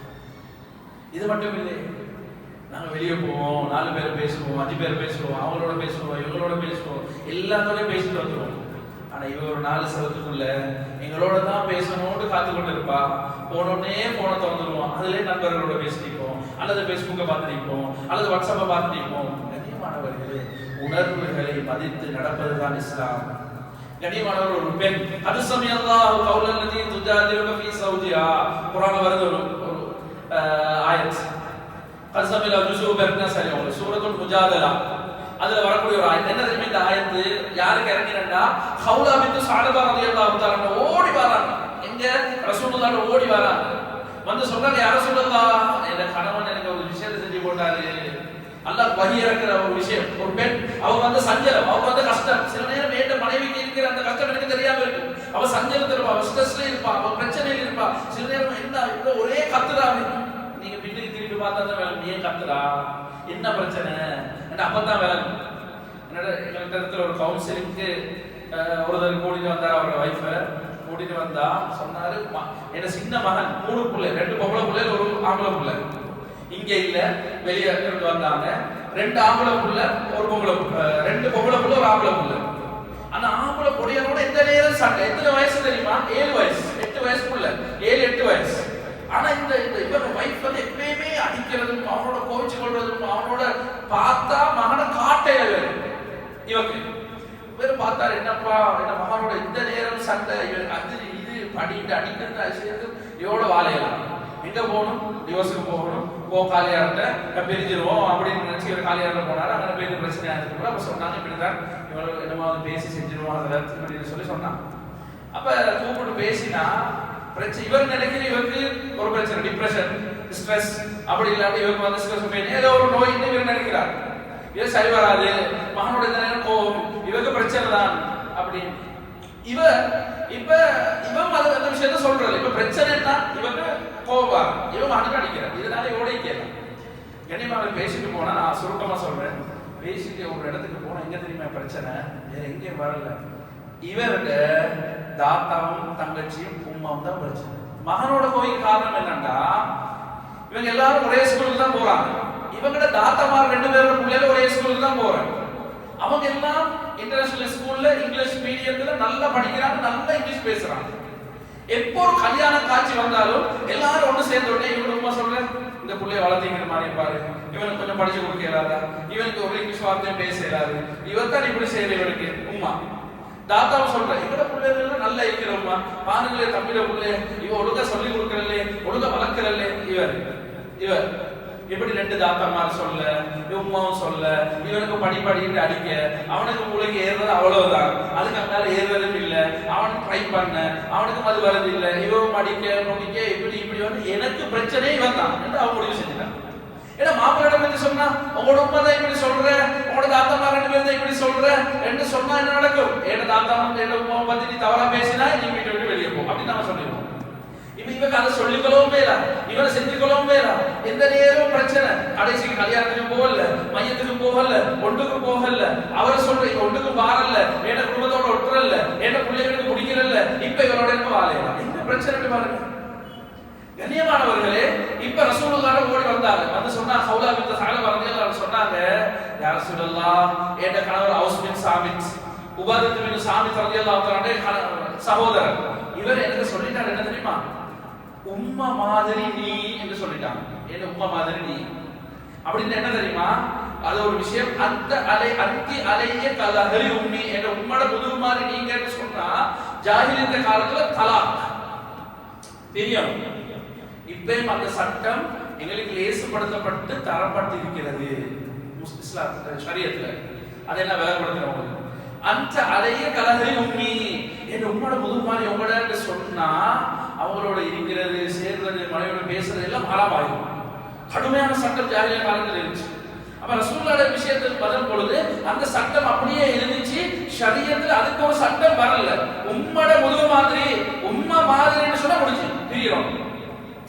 இது மட்டும் இல்லை, நாங்க வெளியே போவோம், 4 பேர் பேசுவோம், 5 பேர் பேசுவோம், அவங்களோட பேசுவோம், இவங்களோட பேசுவோம், எல்லாத்தோடய பேசிட்டு வந்துடுவோம். ஆனா இவ ஒரு 4 சவத்துக்குள்ள எங்களோட தான் பேசணும்னு காத்து கொண்டு இருப்பா. போனோடனே போனை திறந்துடுவோம், அதுலேயே நண்பர்களோட பேசிப்போம், அல்லது ஃபேஸ்புக்கை பார்த்துட்டு அல்லது வாட்ஸ்அப்பை பார்த்துட்டு. கண்ணியமானவர்களே, உணர்வுகளை மதித்து நடப்பதுதான் இஸ்லாம். கண்ணியமானவர், ஒரு பெண் அது சமயல்லாஹு கௌலல் லதி துஜாதிலுக ஃபீ ஸௌஜிஹா, குர்ஆன்ல வருது ஒரு ஆயத். அது சமயல ஜுஸு பெர்னா சரிங்க, சூரத்துல் முஜாதலா, அதுல வரக்கூடிய ஒரு ஆயத். என்ன தெரியுமா இந்த ஆயத்து யாருக்கு இறங்கினடா, ஹவுலா பின்த் ஸஅலபா ரலியல்லாஹு தஆலா ஓடி வராங்க. எங்க ரசூலுல்லாஹ் ஓடி வராங்க. வந்து சொல்றாங்க, யா ரசூலுல்லாஹ், என் கணவன் எனக்கு ஒரு விஷயத்தை செஞ்சு போட்டாரு. அல்லாஹ் வஹி இறக்குற ஒரு விஷயம். ஒரு பெண், அவங்க வந்து சஞ்சலம், அவங்க வந்து கஷ்டம். சில நேரம் ஏட்ட மனைவிக்கு இருக்கிற அந்த கஷ்டம் எனக்கு தெரியாம இருக்கும். அவ சஞ்சலத்துல இருப்பா, அவ ஸ்ட்ரெஸ்ல இருப்பா, அவ பிரச்சனையில இருப்பா. சில நேரம் என்ன இவ்வளவு ஒரே கத்துறாங்க. நீங்க பின்னுக்கு திருப்பி பார்த்தா தான் வேலை, ஏன் கத்துறா, என்ன பிரச்சனை, அப்பதான் வேலை. என்னோட எங்களுக்கு ஒரு கவுன்சிலிங்க்கு ஒருத்தர் கூட்டிட்டு வந்தார். அவரோட வைஃப கூட்டிட்டு வந்தா சொன்னாரு, என்ன சின்ன மகன் 3 பிள்ளை, 2 பொம்பளை பிள்ளை, ஒரு ஆம்பளை பிள்ளை. இங்க இல்ல, வெளியே இருந்து வந்தாங்க. 2 ஆம்பளை பிள்ளை, ஒரு பொம்பளை, 2 பொம்பளை பிள்ளை, ஒரு ஆம்பளை பிள்ளை. ஆனா ஆம்பளை பொடியனோட எந்த நேரம் சண்டை. எத்தனை வயசு தெரியுமா? 7 வயசு, 8 வயசுக்குள்ள, 7-8 வயசு. ஆனா இந்த இவங்க வைஃப் வந்து எப்பயுமே அடிக்கிறதும், அவனோட கோவிச்சு கொள்றதும், அவனோட பார்த்தா மகனை காட்டையில வேறு. இவங்க வேறு பார்த்தாரு, என்னப்பா என்ன மகனோட இந்த நேரம் சண்டை, அது இது படிட்டு அடிக்கிறது, அது செய்யறது, இவரோட வாழையலாம். எங்க போகணும், டிவோர்ஸுக்கு போகணும், காலியார்ட்ட பிரிஞ்சிருவோம் அப்படின்னு நினைச்சு இவர் காலியார்ல போனாரு. அங்கே போய் பிரச்சனையா இருக்கு கூட. அப்ப சொன்னாங்க, இப்படிதான் இவ்வளவு என்னமாவது பேசி செஞ்சிருவோம் அதில் அப்படின்னு சொல்லி சொன்னாங்க. அப்ப கூப்பிட்டு பேசினா பிரச்சனை, இவர் நினைக்கிற இவருக்கு ஒரு பிரச்சனை, டிப்ரெஷன், ஸ்ட்ரெஸ், அப்படி இல்லாட்டி இவருக்கு வந்து ஸ்ட்ரெஸ் ஏதோ ஒரு நோய் இவர் நினைக்கிறார். இது சரி வராது, மகனோட நேரம் கோவம், இவருக்கு பிரச்சனை தான் அப்படின்னு. இவன் அந்த விஷயத்த சொல்றது. இப்ப பிரச்சனைன்னா இவங்க கோவம், இவன் மகனுக்கு அடிக்கிறார். இதனால ஓடிக்கலாம். கண்ணியமாக பேசிட்டு போனா, நான் சுருக்கமா சொல்றேன், பேசிட்டு ஒரு இடத்துக்கு போனா எங்க தெரியுமா பிரச்சனை, வேற எங்கேயும் வரல. இவருடைய தாத்தாவும் தங்கச்சியும் உமாவும் தான் பிரச்சனை. மகனோட கோயில் காரணம் என்னன்னா, இவங்க எல்லாரும் ஒரே ஸ்கூலுக்கு தான் போறாங்க. இவங்கட தாத்தாமார் 2 பேரோட பிள்ளைகள் ஒரே ஸ்கூலுக்கு தான் போறாங்க. அவங்க எல்லாம் இன்டர்நேஷனல் ஸ்கூல்ல இங்கிலீஷ் மீடியத்துல நல்லா படிக்கிறாங்க, நல்லா இங்கிலீஷ் பேசுறாங்க. எப்போ ஒரு கல்யாண காட்சி வந்தாலும் எல்லாரும் ஒண்ணு சேர்ந்த உடனே இவங்க உமா சொல்றேன், இந்த பிள்ளைய வளர்த்தீங்கிற மாதிரி பாரு, இவனுக்கு கொஞ்சம் படிச்சு கொடுக்க இயலாதா, இவனுக்கு ஒரு இங்கிலீஷ் வார்த்தையும் பேச இயலாது, இவர்தான் இப்படி செய்யற இவனுக்கு உமா. தாத்தாவும் சொல்ற, இவட பிள்ளைகள் நல்லா இருக்கிறோம்மா, பாருங்களே தம்பிட பிள்ளைய இவ ஒழுங்கா சொல்லி கொடுக்கறல்லே, ஒழுங்கா வளர்க்கறல்லே. இவர் இப்படி 2 தாத்தாமார் சொல்ல, உமாவும் சொல்ல, இவனுக்கு படிப்படிட்டு அடிக்க, அவனுக்கு மூளைக்கு ஏறுறது அவ்வளவுதான், அதுக்கு அங்கால ஏறுறதும் இல்லை. அவனுக்கு ட்ரை பண்ண, அவனுக்கு அது வரது இல்லை. இவன் படிக்க முடிக்க இப்படி வந்து எனக்கு பிரச்சனை இவன் தான் என்று அவன் முடிவு செஞ்சுட்டான். ஏன்னா மாப்பிள்ளையிடம் பத்தி சொன்னா, உங்களோட உமா தான் இப்படி சொல்ற, உங்களோட தாத்தாமா 2 பேரும் தான் இப்படி சொல்ற என்று சொன்னா என்ன நடக்கும்? ஏன்னா தாத்தாமா என்ன உமாவை பத்தி நீ தவறா பேசினா நீ வீட்டை விட்டு வெளியே போ அப்படின்னு நம்ம சொல்லிடுவோம். இவங்க அதை சொல்லிக்கொள்ளவும் வேல, இவனை செஞ்சுக்கொள்ளவும் வேல. எந்த நேரம் பிரச்சனை. கடைசிக்கு கல்யாணத்துக்கு போகல, மையத்துக்கு போகல, ஒன்றுக்கு போகல. அவர் சொல்ற இவன் ஒன்றுக்கு வாரல்ல, என்ன குடும்பத்தோட ஒட்டுறல்ல, என்ன பிள்ளைகளுக்கு பிடிக்கிறல்ல, இப்ப இவரோட என்ன வாழையலாம். இந்த பிரச்சனை பாருங்க. கண்ணியமானவர்களே, இப்ப ரசூலுல்லாஹ் ஓடி வந்தாங்க. வந்து சொன்னா, ஹவுலா பின்த் ஸஅலபா ரலியல்லாஹு சொன்னாங்க, யா ரசூலல்லாஹ், என் கணவர் அவுஸ் பின் சாமித், உபாதத் பின் சாமித் ரலியல்லாஹு தஆலா சகோதரர், இவர் எனக்கு சொல்லிட்டார் என்ன தெரியுமா, உம்மா மாதிரி நீ என்று சொல்லிட்டாங்க. என்ன உம்மா மாதிரி நீ அப்படின்னு என்ன தெரியுமா, அது ஒரு விஷயம். அந்த அந்தி அலைய கலஹரி உம்மி என்ற உம்மட முதுகு மாதிரி நீங்க சொன்னா ஜாஹிலியத்த காலத்துல தலாக் தெரியும். இப்பயும் அந்த சட்டம் எங்களுக்கு லேசுபடுத்தப்பட்டு தரப்பட்டிருக்கிறது இஸ்லாம் ஷரியத்துல. அதை என்ன விளக்கப்படுத்துறோம்? அந்த அலைய கலஹரி உம்மி என்ற உம்மட முதுகு மாதிரி உங்களோட சொன்னா அவங்களோட இருக்கிறது, சேர்றது, மனைவியோட பேசுறது எல்லாம் ஹராமாகும். கடுமையான சட்டம் ஜாஹிலிய காலத்தில் இருந்துச்சு. அப்ப ரசூலுல்லாஹ் விஷயத்தில் பதில் பொழுது அந்த சட்டம் அப்படியே இருந்துச்சு. ஷரியத்துல அதுக்கு ஒரு சட்டம் வரல. உம்மட முதுகு மாதிரி உம்மா மாதிரின்னு சொன்னா முடிஞ்சு பிரியும்.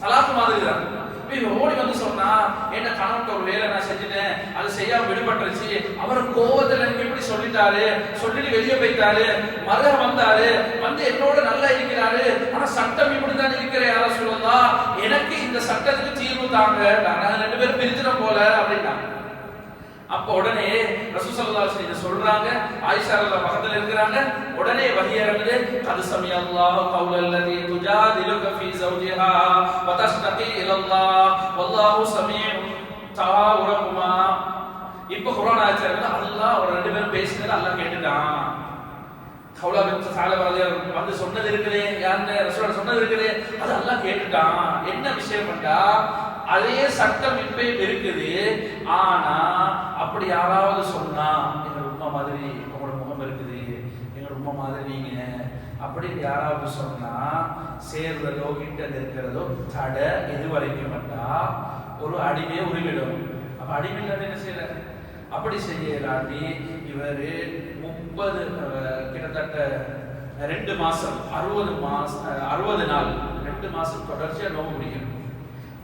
தலாக் மாதிரி தான். ஓடி வந்து சொன்னா என்ன கணவன் ஒரு வேலை நான் செஞ்சுட்டேன், அது செய்யாம விடுபட்டுருச்சு, அவர் கோவத்துல எனக்கு எப்படி சொல்லிட்டாரு, சொல்லிட்டு வெளியே போயிட்டாரு, மருக வந்தாரு, வந்து என்னோட நல்லா இருக்கிறாரு, ஆனா சட்டம் இப்படிதான் இருக்கிற யார சொல்லுதா, எனக்கு இந்த சட்டத்துக்கு தீர்வு தாங்க, நாங்க 2 பேரும் பிரிஞ்சிடும் போல அப்படின்னா. அப்ப உடனே ரசூல் ஸல்லல்லாஹு அலைஹி வஸல்லம் சொல்றாங்க, ஆயிஷா ரலியல்லாஹு பக்கத்துல இருக்கிறாங்க, உடனே வஹி இறங்குது, கத் சமியல்லாஹு கௌலல்லதி துஜாதிலுக ஃபீ ஸௌஜிஹா வ தஸ்தகி இலல்லாஹ் வல்லாஹு ஸமீஉன் தஆவுரகுமா. இப்ப குர்ஆன் ஆயத்து இறங்குது, அல்லாஹ் ஒரு 2 பேரும் பேசினது அல்லாஹ் கேட்டுட்டான். கௌலா பின்த் ஸஅலபா ரலியல்லாஹு வந்து சொன்னது இருக்குதே, யாருன்னு ரசூல் சொன்னது இருக்குதே, அது அல்லாஹ் கேட்டுட்டான். என்ன விஷயம் பண்ணா அதே சட்டம் இப்ப இருக்குது. ஆனா அப்படி யாராவது சொன்னா எங்க உம்மா மாதிரி உங்களோட முகம் இருக்குது, எங்க உம்மா மாதிரி நீங்க அப்படி யாராவது சொன்னா சேர்றதோ கிட்ட இருக்கிறதோ தடை எது வரைக்கும் வந்தா ஒரு அடிமையை உரிவிடும். அப்ப அடிமையில என்ன செய்யற? அப்படி செய்யலாட்டி இவரு 30 கிட்டத்தட்ட 2 மாசம் 60 நாள் 2 மாசம் தொடர்ச்சியா நோம்பு முடியும்.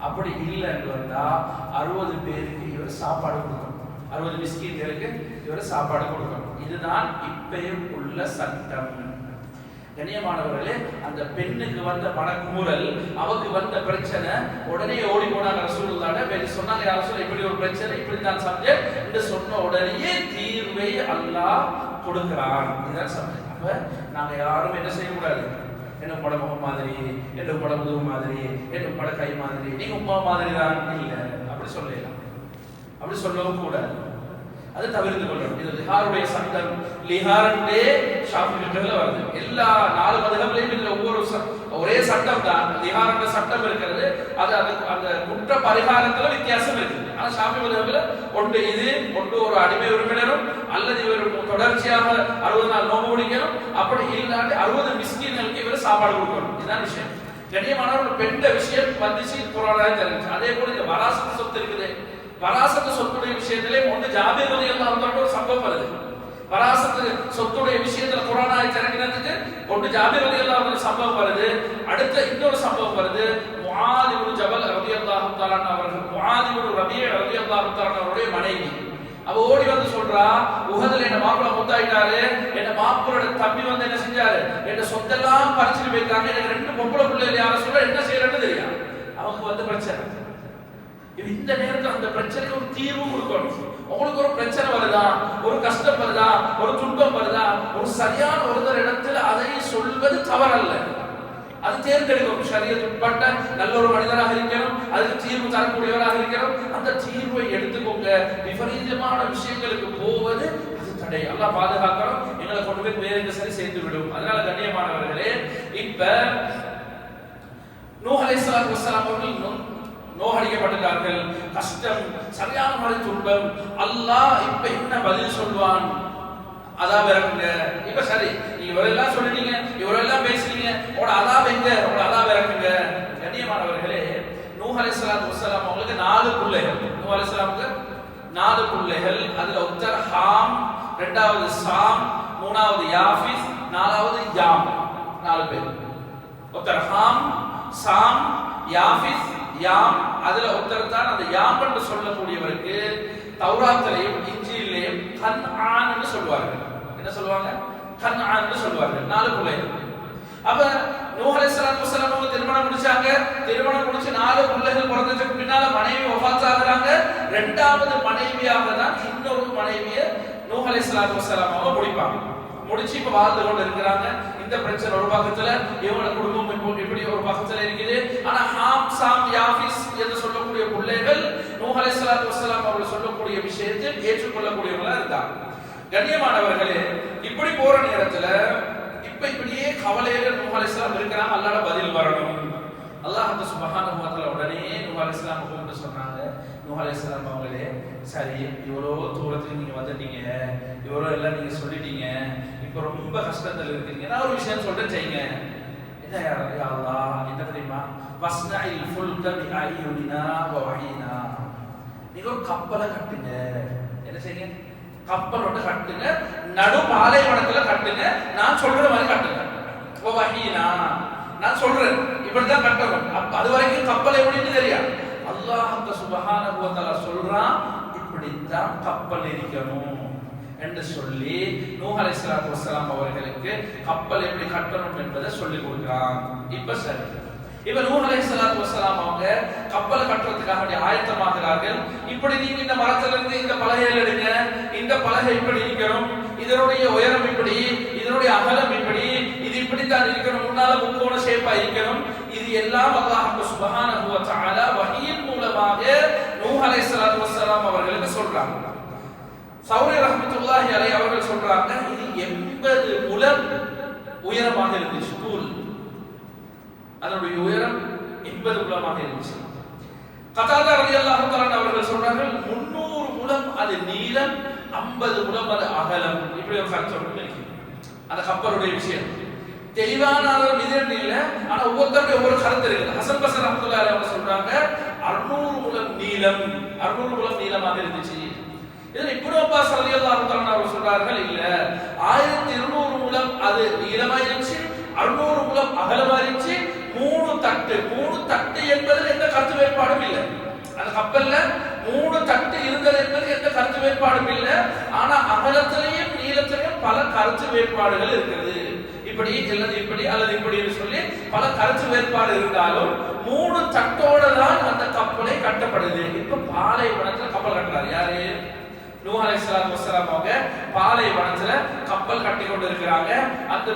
அப்படி இல்லைன்னு வந்தா 60 பேருக்கு இவர் சாப்பாடு கொடுக்கணும், 60 மிஸ்கீன்களுக்கு இவர் சாப்பாடு கொடுக்கணும். இதுதான் இப்பயும் உள்ள சட்டம். கண்ணியமானவர்களே, அந்த பெண்ணுக்கு வந்த மனக்குமுறல், அவருக்கு வந்த பிரச்சனை, உடனே ஓடி போனாங்க ரசூலுல்லாஹ் சொன்னாங்க, யார் ரசூல் இப்படி ஒரு பிரச்சனை, இப்படி தான் சப்ஜெக்ட் என்று சொன்ன உடனே தீர்வை அல்லாஹ் கொடுக்கிறான். இதுதான் சப்ஜெக்ட். அப்ப நாங்க யாரும் என்ன செய்யக்கூடாது, என்ன உங்களோட முகம் மாதிரி, என்ன உங்களோட முதுகு மாதிரி, என்ன உங்களோட கை மாதிரி, நீங்க உமா மாதிரி தான் இல்லை அப்படி சொல்லலாம். அப்படி சொல்லவும் கூடாது. அது தவிர்த்து கொள்ளணும். இது லிஹாருடைய சட்டம். லிஹாருடைய ஷாஃபியில வருது. எல்லா 4 மதுஹப்லயும் இதுல ஒரே சட்டம் தான். லிஹாருடைய சட்டம் இருக்கிறது. அது அந்த குற்ற பரிகாரத்துல வித்தியாசம் இருக்குது. ஆனா ஷாஃபி மதுஹப்ல ஒன்று இது, ஒன்று ஒரு அடிமை உறுப்பினரும் அல்லது இவர் தொடர்ச்சியாக 60 நாள் நோம்பு முடிக்கணும், அப்படி இல்லாட்டி 60 மிஸ்கீன்களுக்கு இவர் சாப்பாடு கொடுக்கணும். இதுதான் விஷயம். கண்ணியமான ஒரு பெண்ட விஷயம் வந்துச்சு குர்ஆனால தெரிஞ்சு. அதே போல இந்த வராசத்து சொத்து இருக்குது. வராசத்து சொத்துடைய விஷயத்திலே ஒன்று ஜாபீர் ரலியல்லாஹு அன்ஹு ஒரு சம்பவம் வருது. வராசத்து சொத்துடைய விஷயத்துல குர்ஆன் ஆயத்து இறங்கினதுக்கு ஒன்று ஜாபீர் ரலியல்லாஹு அன்ஹு சம்பவம் வருது. அடுத்த இன்னொரு சம்பவம் வருது. முஆத் இப்னு ஜபல் ரலியல்லாஹு தஆலா அவர்கள், முஆத் இப்னு ரபீஅ ரலியல்லாஹு தஆலா அவருடைய மனைவி, அவ ஓடி வந்து சொல்றா, உஹதுல என்ன மாப்பிள்ளை முத்தாயிட்டாரு, என்ன மாப்பிள்ளோட தம்பி வந்து என்ன செஞ்சாரு, என்ன சொத்தெல்லாம் பறிச்சுட்டு போயிட்டாங்க, எனக்கு 2 பொம்பளை பிள்ளைகள் யார சொல்ல என்ன செய்யறன்னு தெரியும். அவங்க வந்து பிரச்சனை. இந்த நேரத்தில் அந்த பிரச்சனைக்கு ஒரு தீர்வு கொடுக்கணும். உங்களுக்கு ஒரு பிரச்சனை வருதா, ஒரு கஷ்டம் வருதா, ஒரு துன்பம் வருதா, ஒரு சரியான ஒரு இடத்துல அதை சொல்வது தவறல்ல. அது தேர்ந்தெடுக்கணும். ஷரியத் உட்பட்ட நல்ல ஒரு மனிதராக இருக்கணும், அதுக்கு தீர்வு தரக்கூடியவராக இருக்கணும். அந்த தீர்வை எடுத்துக்கோங்க. விபரீதமான விஷயங்களுக்கு போவது அது தடை. அல்லாஹ் பாதுகாக்கணும். எங்களை கொண்டு போய் வேற எங்க சரி சேர்த்து விடும். அதனால கண்ணியமானவர்களே, இப்ப நூஹ் அலைஹிஸ்ஸலாத்து வஸ்ஸலாம் அவர்கள் நோகடிக்கப்பட்டார்கள். கஷ்டம், சரியான மாதிரி துன்பம். அல்லாஹ் இப்ப என்ன பதில் சொல்வான்? அதாப் இறக்குங்க. இப்ப சரி, நீங்க இவரெல்லாம் சொல்லிட்டீங்க, இவரெல்லாம் பேசுறீங்க, உங்களோட அதாப் எங்க, உங்களோட அதாப் இறக்குங்க. கண்ணியமானவர்களே, நூஹ் அலைஹிஸ்ஸலாத்து வஸ்ஸலாம் அவங்களுக்கு 4 பிள்ளைகள். நூஹ் அலைஹிஸ்ஸலாமுக்கு 4 பிள்ளைகள். அதுல ஒருத்தர் ஹாம், 2வது சாம், 3வது யாஃபிஸ், 4வது யாம். 4 பேர். ஒருத்தர் ஹாம், சாம், யாஃபிஸ், யாம். அதுல ஒருத்தர் தான் அந்த யாம் என்று சொல்லக்கூடியவருக்கு தௌராத்திலையும் இன்ஜீலிலையும் கன்ஆன் என்று சொல்வார்கள். என்ன சொல்வாங்க? கன்ஆன் என்று சொல்வார்கள். 4 பிள்ளைகள். அப்ப நூஹ் அலைஹிஸ்ஸலாத்து வஸ்ஸலாம் அவங்க திருமணம் முடிச்சாங்க. திருமணம் முடிச்சு 4 பிள்ளைகள் பிறந்ததுக்கு பின்னால மனைவி வஃபாத் ஆகுறாங்க. 2வது மனைவியாக தான் இன்னொரு மனைவியை நூஹ் அலைஹிஸ்ஸலாத்து வஸ்ஸலாம் அவங்க முடிப்பாங்க. முடிச்சு இப்ப வாழ்ந்து கொண்டு இருக்கிறாங்க. இந்த பிரச்சனை ஒரு பக்கத்துல, இவங்களோட குடும்பம் இப்படி ஒரு பக்கத்துல இருக்குது. ஆனா ஹாம் சாம் யாஃபிஸ் என்று சொல்லக்கூடிய பிள்ளைகள் நூஹ் அலைஹிஸ்ஸலாத்து வஸ்ஸலாம் அவர்கள் சொல்லக்கூடிய விஷயத்தை ஏற்றுக்கொள்ளக்கூடியவங்களா இருந்தாங்க. கண்ணியமானவர்களே, இப்படி போற நேரத்துல இப்படியே கவலையில நூஹ் அலைஹிஸ்ஸலாம் இருக்கிறாங்க. அல்லாஹ்வோட பதில் வரணும். அல்லாஹ் சுப்ஹானஹு வ தஆலா உடனே நூஹ் அலைஹிஸ்ஸலாம் கூப்பிட்டு சொன்னாங்க, நூஹ் அலைஹிஸ்ஸலாம் அவங்களே, சரி இவ்வளோ தூரத்துக்கு நீங்க வந்துட்டீங்க, இவ்வளோ எல்லாம் நீங்க சொல்லிட்டீங்க, இப்போ ரொம்ப கஷ்டத்தில் இருக்கீங்க, நான் ஒரு விஷயம் சொல்றேன் செய்யுங்க. என்ன யா அல்லாஹ், என்ன தெரியுமா? வஸ்னஇல் ஃபுல்க பிஅய்யுனினா வ வஹீனா. நீங்க ஒரு கப்பலை கட்டுங்க. என்ன செய்யுங்க? கப்பல் ஒன்று கட்டுங்க, நடு பாலைவனத்துல கட்டுங்க, நான் சொல்ற மாதிரி கட்டுங்க. வ வஹீனா, நான் சொல்றேன் இப்படிதான் கட்டணும். அது வரைக்கும் கப்பல் எப்படின்னு தெரியாது. அல்லாஹ் சுப்ஹானஹு வ தஆலா சொல்றான், இப்படித்தான் கப்பல் இருக்கணும் என்று சொல்லி நூஹ் அலைஹிஸ்ஸலாத்து வஸ்ஸலாம் அவர்களுக்கு கப்பல் எப்படி கட்டணும் என்பதை சொல்லி கொடுக்கிறான். இப்ப சரி, இப்ப நூஹ் அலைஹிஸ்ஸலாத்து வஸ்ஸலாம் அவங்க கப்பல் கட்டுறதுக்காக ஆயத்தமாகிறார்கள். இப்படி நீங்க இந்த மரத்துல இருந்து இந்த பலகையை எடுங்க, இந்த பலகை இப்படி இருக்கணும், இதனுடைய உயரம் இப்படி, இதனுடைய அகலம் இப்படி, இது இப்படித்தான் இருக்கணும், முன்னால முக்கோண ஷேப்பா இருக்கணும். இது எல்லாம் அல்லாஹ் சுப்ஹானஹு வ தஆலா வஹீயின் மூலமாக நூஹ் அலைஹிஸ்ஸலாத்து வஸ்ஸலாம் அவர்களுக்கு சொல்றாங்க. சௌரி ரஹ்மத்துல்லாஹி அலைஹி அவர்கள் சொல்றாங்க, இது 80 முழம் உயரமாக இருந்துச்சு. தூள் அதனுடைய உயரம் 80 முழமாக இருந்துச்சு. கதாதா ரலியல்லாஹு தஆலா அவர்கள் சொல்றார்கள், 300 முழம் அது நீளம், 50 முழம் அது அகலம். இப்படி ஒரு கருத்து இருக்கு. அந்த கப்பலுடைய விஷயம் தெளிவான இது இல்ல, ஆனா ஒவ்வொருத்தருடைய ஒவ்வொரு கருத்து இருக்கு. ஹசன் பஸ்ரி ரஹ்மத்துல்லாஹி அலைஹி அவங்க சொல்றாங்க, 600 முழம் நீளம், 600 முழம் நீளமாக இருந்துச்சு. இதில் இப்னு அப்பாஸ் ரலியல்லாஹு தஆலா அவர்கள் சொல்றார்கள், இல்ல 1200 முழம் அது நீளமா இருந்துச்சு, 600 முழம் அகலமா இருந்துச்சு. 3 தட்டு என்பது எந்த கருத்து வேறுபாடும் இல்லை. அந்த கப்பல்ல 3 தட்டு இருந்தது என்பது எந்த கருத்து வேறுபாடும் இல்லை. ஆனா அகலத்திலையும் நீளத்திலையும் பல கருத்து வேறுபாடுகள் இருக்கிறது. இப்படி அல்லது இப்படி அல்லது இப்படி சொல்லி பல கருத்து வேறுபாடு இருந்தாலும் 3 தட்டோட தான் அந்த கப்பலை கட்டப்படுது. இப்ப பாலைவனத்துல கப்பல் கட்டுறாரு யாரு? நூஹ் அலைஹிஸ்ஸலாத்து வஸ்ஸலாம் அவங்க பாலைவனத்துல கப்பல் கட்டி கொண்டு இருக்கிறாங்க.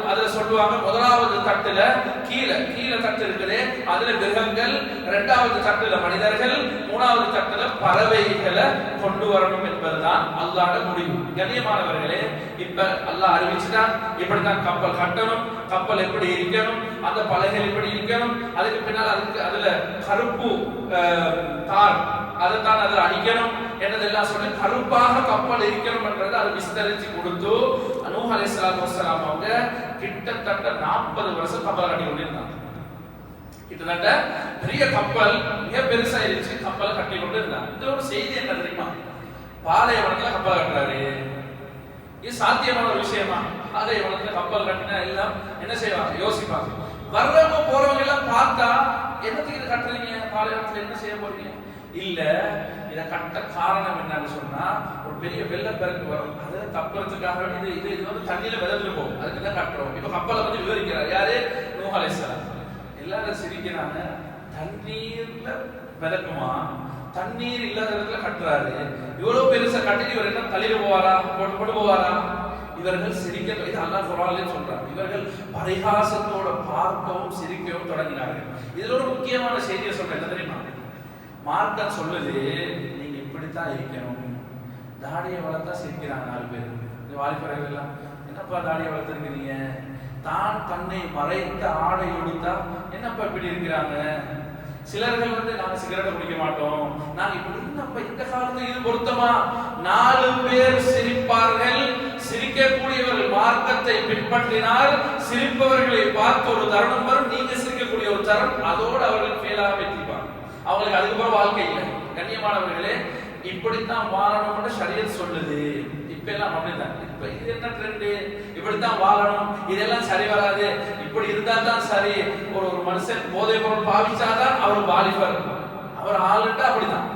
அதுல சொல்லுவாங்க, முதலாவது தட்டுல கீழே தட்டு இருக்குது, அதுல கிரகங்கள், இரண்டாவது தட்டுல மனிதர்கள், மூணாவது தட்டுல பறவைகளை கொண்டு வரணும் என்பதுதான் அல்லாஹ்வோட முடிவு. கண்ணியமானவர்களே, இப்ப அல்லாஹ் அறிவிச்சுட்டான், இப்படித்தான் கப்பல் கட்டணும், கப்பல் எப்படி இருக்கணும், அந்த பலகைகள் எப்படி இருக்கணும், அதுக்கு பின்னால் அதுல கருப்பு தார் அதைத்தான் அதில் அடிக்கணும் என்னதெல்லாம் சொல்லி கருப்பாக கப்பல் இருக்கணும் என்றது அதை விஸ்தரிச்சு கொடுத்து நூஹ் அலைஹிஸ்ஸலாத்து வஸ்ஸலாம் அவங்க கிட்டத்தட்ட 40 வருஷம் கப்பல் கட்டி கொண்டிருந்தாங்க. கிட்டத்தட்ட பெரிய கப்பல், மிக பெருசா இருந்துச்சு, கப்பலை கட்டி கொண்டு இருந்தாங்க. இந்த ஒரு செய்தி என்ன தெரியுமா? பாலைவனத்துல கப்பல் கட்டுறாரு, இது சாத்தியமான ஒரு விஷயமா? பாலைவனத்துல கப்பல் கட்டினா எல்லாம் என்ன செய்வாங்க? யோசிப்பாங்க. வர்றவங்க போறவங்க எல்லாம் பார்த்தா, என்னத்துக்கு இது கட்டுறீங்க, பாலைவனத்துல என்ன செய்ய போறீங்க? இல்ல, இத கட்ட காரணம் என்னன்னு சொன்னா, ஒரு பெரிய வெள்ளப்பெருக்கு வரும், அதை தப்புறதுக்காக இது வந்து தண்ணியில விதந்து போகும், அதுக்கு தான் கட்டுறோம். இப்ப கப்பலை பத்தி விவரிக்கிறார் யாரு? நூஹ் அலைஹிஸ்ஸலாம். எல்லாரும் சிரிக்கிறாங்க, தண்ணீர்ல மிதக்குமா, தண்ணீர் இல்லாத இடத்துல கட்டுறாரு, இவ்வளவு பெருசா கட்டி இவர் என்ன தலையில போவாரா, போட்டு போவாரா? இவர்கள் சிரிக்க, இது அல்லாஹ் குர்ஆனிலே சொல்றாங்க, இவர்கள் பரிகாசத்தோட பார்க்கவும் சிரிக்கவும் தொடங்கினார்கள். இதுல ஒரு முக்கியமான செய்தியை சொல்றேன், என்ன தெரியுமா? மார்க்கம் சொல்லுது, நீங்க இப்படித்தான் இருக்கணும். தாடியை வளர்த்தா சிரிக்கிறாங்க 4 பேர். இந்த வாலிபர்கள் எல்லாம், என்னப்பா தாடியை வளர்த்துருக்கிறீங்க, தான் தன்னை மறைத்த ஆடை உடுத்தா என்னப்பா இப்படி இருக்கிறாங்க. சிலர்கள் வந்து நாங்க சிகரெட்டை குடிக்க மாட்டோம், நாங்க இப்படி, என்னப்பா இந்த காலத்துல இது பொருத்தமா? 4 பேர் சிரிப்பார்கள். சிரிக்கக்கூடியவர்கள் மார்க்கத்தை பின்பற்றினால் சிரிப்பவர்களை பார்த்து ஒரு தருணம் வரும், நீங்க சிரிக்கக்கூடிய ஒரு தருணம், அதோடு அவர்கள் ஃபெயிலாக வைத்திருப்பாங்க. அவங்களுக்கு அதுக்கப்புறம் வாழ்க்கை இல்லை. கண்ணியமானவர்களே, இப்படித்தான் வாழணும்னு ஷரியத் சொல்லுது. இப்ப எல்லாம் அப்படிதான். இப்ப இது என்ன ட்ரெண்ட், இப்படித்தான் வாழணும், இதெல்லாம் சரி வராது, இப்படி இருந்தா தான் சரி. ஒரு மனுஷன் போதை பொருள் பாவிச்சாதான் அவர் வாலிபர், அவர் ஆளுட்டா அப்படிதான்.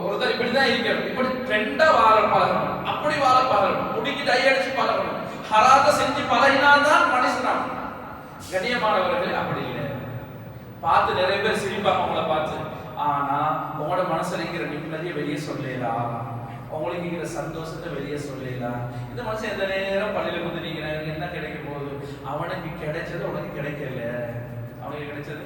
ஒருத்தர் இப்படிதான் இருக்கணும், இப்படி ட்ரெண்டா வாழ பழகணும், அப்படி வாழ பழகணும், முடிக்கு டை அடிச்சு பழகணும், ஹராத செஞ்சு பழகினால்தான் மனுஷனாம். கண்ணியமானவர்களே, அப்படி இல்லை. பார்த்து நிறைய பேர் சிரிப்பாங்க உங்களை பார்த்து, ஆனா உங்களோட மனசுல இருக்கிற நிம்மதியை வெளியே சொல்லலாம். உங்களுக்கு இருக்கிற சந்தோஷத்தை வெளியே சொல்லலாம். இந்த மனுஷன் எந்த நேரம் பள்ளியில வந்து நிற்கிறாங்க, என்ன கிடைக்க போகுது? அவனுக்கு கிடைச்சது உனக்கு கிடைக்கல, அவனுக்கு கிடைச்சது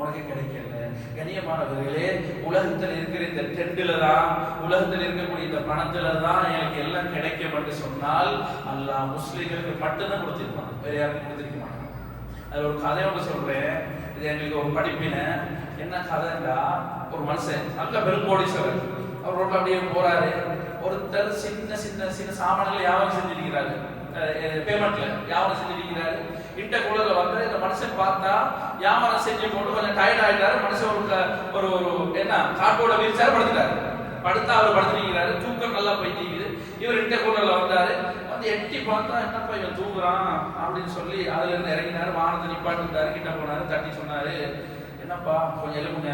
உனக்கு கிடைக்கல. கண்ணியமானவர்களே, உலகத்தில் இருக்கிற இந்த டெண்டுல தான், உலகத்தில் இருக்கக்கூடிய இந்த பணத்துல தான் எனக்கு எல்லாம் கிடைக்கும் என்று சொன்னால் அல்லாஹ் முஸ்லிம்களுக்கு மட்டும்தான் கொடுத்திருப்பான், வேற யாருக்கும் கொடுத்திருக்க மாட்டான். அது ஒரு கதை ஒன்று சொல்றேன், இது எங்களுக்கு ஒரு படிப்பினை. என்ன கதைன்னா, ஒரு மனுஷன் நல்ல பெருங்கோடீஸ்வரர், அவர் ரோட்ல அப்படியே போறாரு. ஒருத்தர் சின்ன சின்ன சின்ன சாமான்களை வியாபாரம் செஞ்சிருக்கிறாரு, பேமெண்ட்ல வியாபாரம் செஞ்சிருக்கிறாரு. இட்ட குளத்துல வந்து இந்த மனுஷன் பார்த்தா வியாபாரம் செஞ்சு போட்டு கொஞ்சம் டயர்ட் ஆயிட்டாரு. மனுஷன் ஒரு ஒரு என்ன காட்டோட வீழ்ச்சாரு, படுத்துட்டாரு. படுத்தா அவர் படுத்துருக்கிறாரு, தூக்கம் நல்லா போயிட்டு. இவர் இட்ட குளத்துல வந்தாரு, வந்து எட்டி பார்த்தா என்னப்பா இவன் தூங்குறான் அப்படின்னு சொல்லி அதுல இருந்து இறங்கினாரு. வானத்தை நிப்பாட்டு கிட்ட போனாரு, தட்டி சொன்னாரு, என்னப்பா கொஞ்சம் எழுப்புங்க,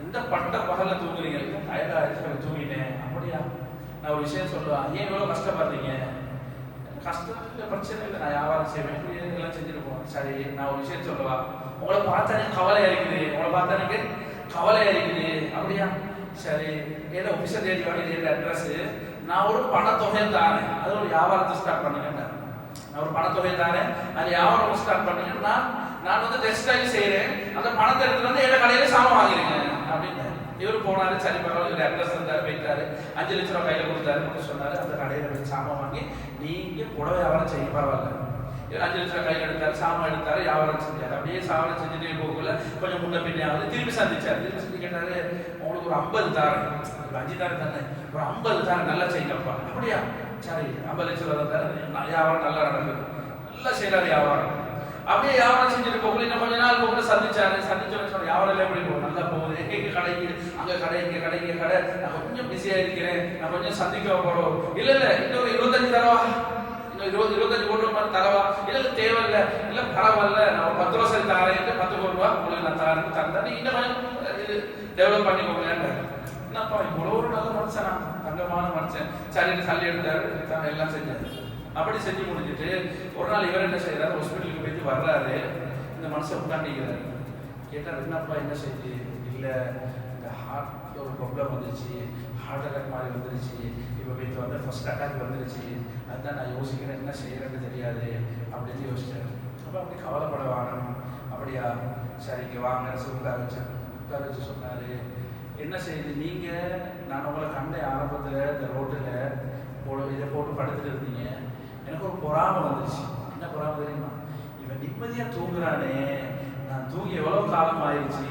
இந்த பட்ட பகல்ல தூங்குறீங்க, டயர்ட் ஆயிடுச்சு தூங்கிட்டேன். அப்படியா, நான் ஒரு விஷயம் சொல்லுவேன், ஏன் இவ்வளவு கஷ்டப்படுறீங்க? கஷ்டம் இல்லை, பிரச்சனை இல்லை, நான் வியாபாரம் செய்வேன், எல்லாம் செஞ்சுட்டு போவேன். சரி, நான் ஒரு விஷயம் சொல்லவா? உங்களை பார்த்தா எனக்கு கவலையா இருக்குது, உங்களை பார்த்தா எனக்கு கவலையா இருக்குது. அப்படியா, சரி, ஏதோ ஆஃபீஸர் தேடி வாங்கி அட்ரஸ், நான் ஒரு பணத்தொகை தானே, அது ஒரு வியாபாரத்தை ஸ்டார்ட் பண்ணுங்க. நான் ஒரு பணத்தொகை தானே, அது வியாபாரம் ஸ்டார்ட் பண்ணுங்க. நான் வந்து டெக்ஸ்டைல் செய்யறேன், அந்த பணத்தை எடுத்துட்டு வந்து என் கடையில சாமான் வாங்கிருங்க அப்படின்னு. இவரு போனாரு, சரி பரவாயில்ல, இவர் அட்ரஸ் இருந்தாரு, போயிட்டாரு. 5 லட்சம் ரூபாய் கையில கொடுத்தாரு, சொன்னாரு அந்த கடையில போய் சாமான் வாங்கி நீங்க புடவை வியாபாரம் செய்ய பரவாயில்ல. இவர் 5 லட்சம் ரூபாய் கையில எடுத்தாரு, சாமான் எடுத்தாரு, வியாபாரம் செஞ்சாரு. அப்படியே வியாபாரம் செஞ்சுட்டே போகல கொஞ்சம் முன்ன பின்னே ஆகுது. திரும்பி சந்திச்சாரு, திரும்பி சந்தி கேட்டாரு, உங்களுக்கு ஒரு 50 தாரேன், ஒரு 5 தாரேன் தானே, ஒரு 50 தாரேன், நல்லா செய்யப்பா. அப்படியா, சரி 50 லட்சம் ரூபாய் தாரு, வியாபாரம் நல்லா நடக்குது, நல்லா செய்யறாரு வியாபாரம். அப்படியே வியாபாரம் செஞ்சுட்டு போகல. இன்னும் கொஞ்ச நாள் போகல சந்திச்சாரு, சந்திச்சோன்னு வியாபாரம் எல்லாம் எப்படி போகும், நல்லா போகுது, எங்க கடைக்கு அங்க கடை, இங்க கடை, இங்க கடை, நான் கொஞ்சம் பிஸியா இருக்கிறேன், நான் கொஞ்சம் சந்திக்க போறோம். இல்ல இல்ல, இன்னொரு 25 தரவா, இன்னும் 25 கோடி ரூபாய் தரவா? இல்ல தேவையில்ல, இல்ல பரவாயில்ல, நான் ஒரு 10 ரூபா சரி தரேன், 10 கோடி ரூபாய் உங்களுக்கு நான் தரேன், தந்தா நீ இன்னும் இது டெவலப் பண்ணிக்கோங்க. என்னப்பா இவ்வளோ ஒரு நல்ல மனுஷனா, தங்கமான மனுஷன். சரி சல்லி எடுத்தாரு, எல்லாம் செஞ்சாரு. அப்படி செஞ்சு முடிஞ்சிட்டு ஒரு நாள் இவர் என்ன செய்யறாரு, ஹாஸ்பிட்டலுக்கு போயிட்டு வர்றாரு. இந்த மனுஷன் உட்காந்துக்கிறாரு. கேட்டார், என்னப்பா என்ன செய்யுது? இல்லை, இந்த ஹார்ட் ஒரு ப்ராப்ளம் வந்துருச்சு, ஹார்ட் அட்டாக் மாதிரி வந்துருச்சு, இப்போ போயிட்டு வந்து ஃபர்ஸ்ட் அட்டாக் வந்துருச்சு, அதுதான் நான் யோசிக்கிறேன், என்ன செய்யறேன்னு தெரியாது அப்படின்னு யோசிச்சாரு. அப்போ அப்படி கவலைப்பட வாங்கணும். அப்படியா, சரி இங்கே வாங்க, உட்கார வச்சு சொன்னாரு, என்ன செய்யுது நீங்க, நான் உங்களை கண்ட ஆரம்பத்தில் இந்த ரோட்டில் இதை போட்டு படுத்துட்டு இருந்தீங்க, எனக்கு ஒரு பொறாமை வந்துருச்சு. என்ன பொறாமை தெரியுமா? இவன் நிம்மதியா தூங்குறானே, நான் தூங்கி எவ்வளவு காலம் ஆயிடுச்சு,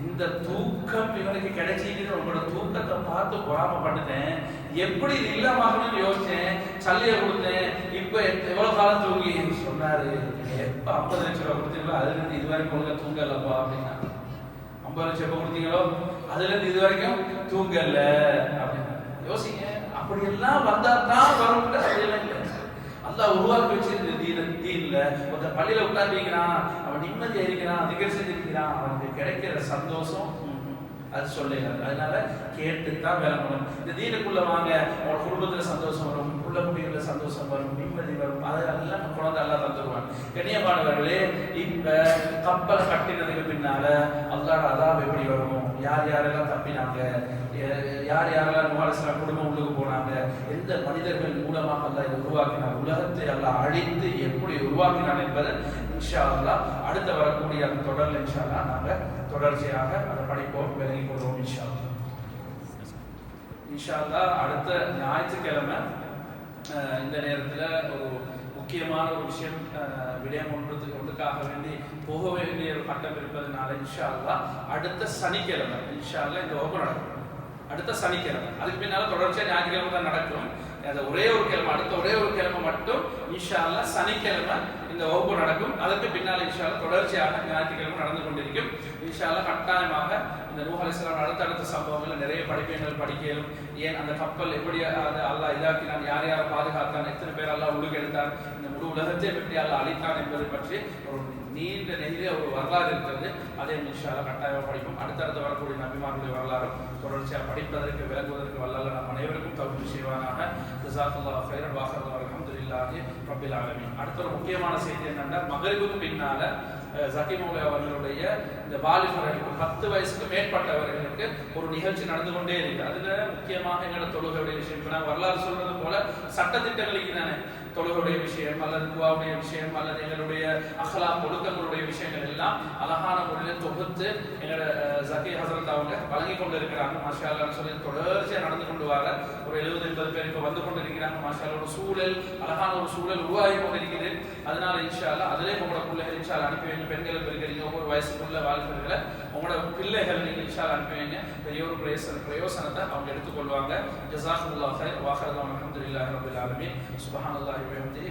இந்த தூக்கம் இவனுக்கு கிடைச்சின்னு உங்களோட தூக்கத்தை பார்த்து பொறாமை பண்ணிட்டேன். எப்படி இது இல்லாமன்னு யோசிச்சேன், சல்லியை கொடுத்தேன், இப்ப எவ்வளவு காலம் தூங்கி சொன்னாரு. எப்ப 50 லட்சம் ரூபாய் கொடுத்தீங்களோ அதுல இருந்து இது வரைக்கும் ஒழுங்கா தூங்கலப்பா அப்படின்னா. 50 லட்சம் எப்ப கொடுத்தீங்களோ அதுல இருந்து இது வரைக்கும் தூங்கல அப்படின்னா. யோசிங்க, அப்படி எல்லாம் வந்தா தான் வரும். அப்படியெல்லாம் இல்லை, அல்லாஹ் உருவாக்கி வச்சிருந்த தீன்ல ஒரு பள்ளியில உட்கார்ந்துக்கிறான், அவன் நிம்மதியா இருக்கிறான், திகழ் செஞ்சிருக்கிறான், அவனுக்கு கிடைக்கிற சந்தோஷம் அது சொல்லல. அதனால கேட்டுத்தான் விளங்கணும். இந்த தீனுக்குள்ள வாங்க, உங்களோட குடும்பத்துல சந்தோஷம் வரும், உள்ள முடிவுல சந்தோஷம் வரும், நிம்மதி வரும், அதெல்லாம் குழந்தை எல்லாம் தந்துருவான். கண்ணியமானவர்களே, இப்ப கப்பலை கட்டினதுக்கு பின்னால அல்லாஹ் அதாப் எப்படி வரும், யார் யாரெல்லாம் தப்பினாங்க, யார் யாரெல்லாம் நூஹ் குடும்பம் உள்ளுக்கு போனாங்க, எந்த மனிதர்கள் மூலமாக அல்லாஹ் இதை உருவாக்கினார், உலகத்தை அல்லாஹ் அழித்து எப்படி உருவாக்கினான் என்பதை இன்ஷா அல்லாஹ் அடுத்த வரக்கூடிய அந்த தொடர்ல இன்ஷா அல்லாஹ் நாங்க தொடர்ச்சியாக அதை படிப்போம், விலகிக் கொள்வோம் இன்ஷா அல்லாஹ். இன்ஷா அல்லாஹ் அடுத்த ஞாயிற்றுக்கிழமை இந்த நேரத்தில் ஒரு முக்கியமான ஒரு விஷயம் விடயம் ஒன்றுக்காக வேண்டி போக வேண்டிய ஒரு கட்டம் இருப்பதனால இன்ஷா அல்லாஹ் அடுத்த சனிக்கிழமை இன்ஷா அல்லாஹ் இந்த வகுப்பு நடக்கும். அடுத்த சனிக்கிழமை, அதுக்கு பின்னால தொடர்ச்சியாக ஞாயிற்றுக்கிழமை தான் நடக்கும். அந்த ஒரே ஒரு கிழமை, அடுத்த ஒரே ஒரு கிழமை மட்டும் இன்ஷா அல்லாஹ் சனிக்கிழமை இந்த வகுப்பு நடக்கும். அதற்கு பின்னால் இன்ஷா அல்லாஹ் தொடர்ச்சியாக ஞாயிற்றுக்கிழமை நடந்து கொண்டிருக்கும். இன்ஷா அல்லாஹ் கட்டாயமாக இந்த நூஹ் அலைஹிஸ்ஸலாம் அடுத்தடுத்த சம்பவங்கள் நிறைய படிப்பீங்கள் படிக்கலும். ஏன் அந்த கப்பல் எப்படி அல்லாஹ் இதாக்கினான், யார் யாரை பாதுகாத்தான், எத்தனை பேர் அல்லாஹ் உழுகெடுத்தான், இந்த முழு உலகத்தை எப்படி அல்லாஹ் அழித்தான் என்பதை பற்றி ஒரு நீண்ட நெகிழிய ஒரு வரலாறு இருக்கிறது. அதே இன்ஷா அல்லாஹ் கட்டாயமாக படிப்போம். அடுத்தடுத்து வரக்கூடிய நபிமார்களுடைய வரலாறும் தொடர்ச்சியாக படிப்பதற்கு விளங்குவதற்கு வல்லல்லாஹ் நம் அனைவருக்கும் தௌஃபீக் செய்வானாக. ஜஸாக்கல்லாஹு கைரன் வ அல்ஹம்துலில்லாஹி ரப்பில் ஆலமீன். அடுத்த ஒரு முக்கியமான செய்தி என்னன்னா, மக்ரிபுக்கு பின்னால ஜக்கி மௌலா அவர்களுடைய இந்த வாலிபர்களுக்கு 10 வயசுக்கு மேற்பட்டவர்களுக்கு ஒரு நிகழ்ச்சி நடந்து கொண்டே இருக்கு. அதுல முக்கியமாக எங்களோட தொழுகையுடைய விஷயம், இப்போ நான் வரலாறு சொல்றது போல சட்டத்திட்டங்களுக்கு தானே தொழுகையுடைய விஷயம் அல்லது துவாவுடைய விஷயம் அல்லது எங்களுடைய அஹ்லாக் ஒழுக்கங்களுடைய விஷயங்கள் எல்லாம் அழகான முறையில் தொகுத்து எங்களோட ஜக்கி ஹசரத் அவங்க வழங்கி கொண்டு இருக்கிறாங்க. மாஷா அல்லாஹ்னு சொல்லி தொடர்ச்சியாக நடந்து கொண்டு வர ஒரு 70-80 பேர் இப்போ வந்து கொண்டு இருக்கிறாங்க. மாஷா அல்லாஹ் ஒரு சூழல், அழகான ஒரு சூழல் உருவாகி கொண்டு இருக்குது. அதனால இன்ஷா அல்லாஹ் அதிலே உங்களோட பிள்ளைகள் இன்ஷா அல்லாஹ் அனுப்பி வைங்க. பெண்களை இருக்கிறீங்க, ஒவ்வொரு வயசுக்குள்ள வாழ்க்கைகளை உங்களோட பிள்ளைகள் நீங்கள் இன்ஷா அல்லாஹ் அனுப்பி வைங்க. பெரிய ஒரு பிரயோசனத்தை அவங்க எடுத்துக்கொள்வாங்க. ஜஸாக்குமுல்லாஹ் ஹைர். வாஹிரு தஅவானா அல்ஹம்துலில்லாஹி ரப்பில் ஆலமீன். சுப்ஹானல்லாஹி வ பிஹம்திஹி.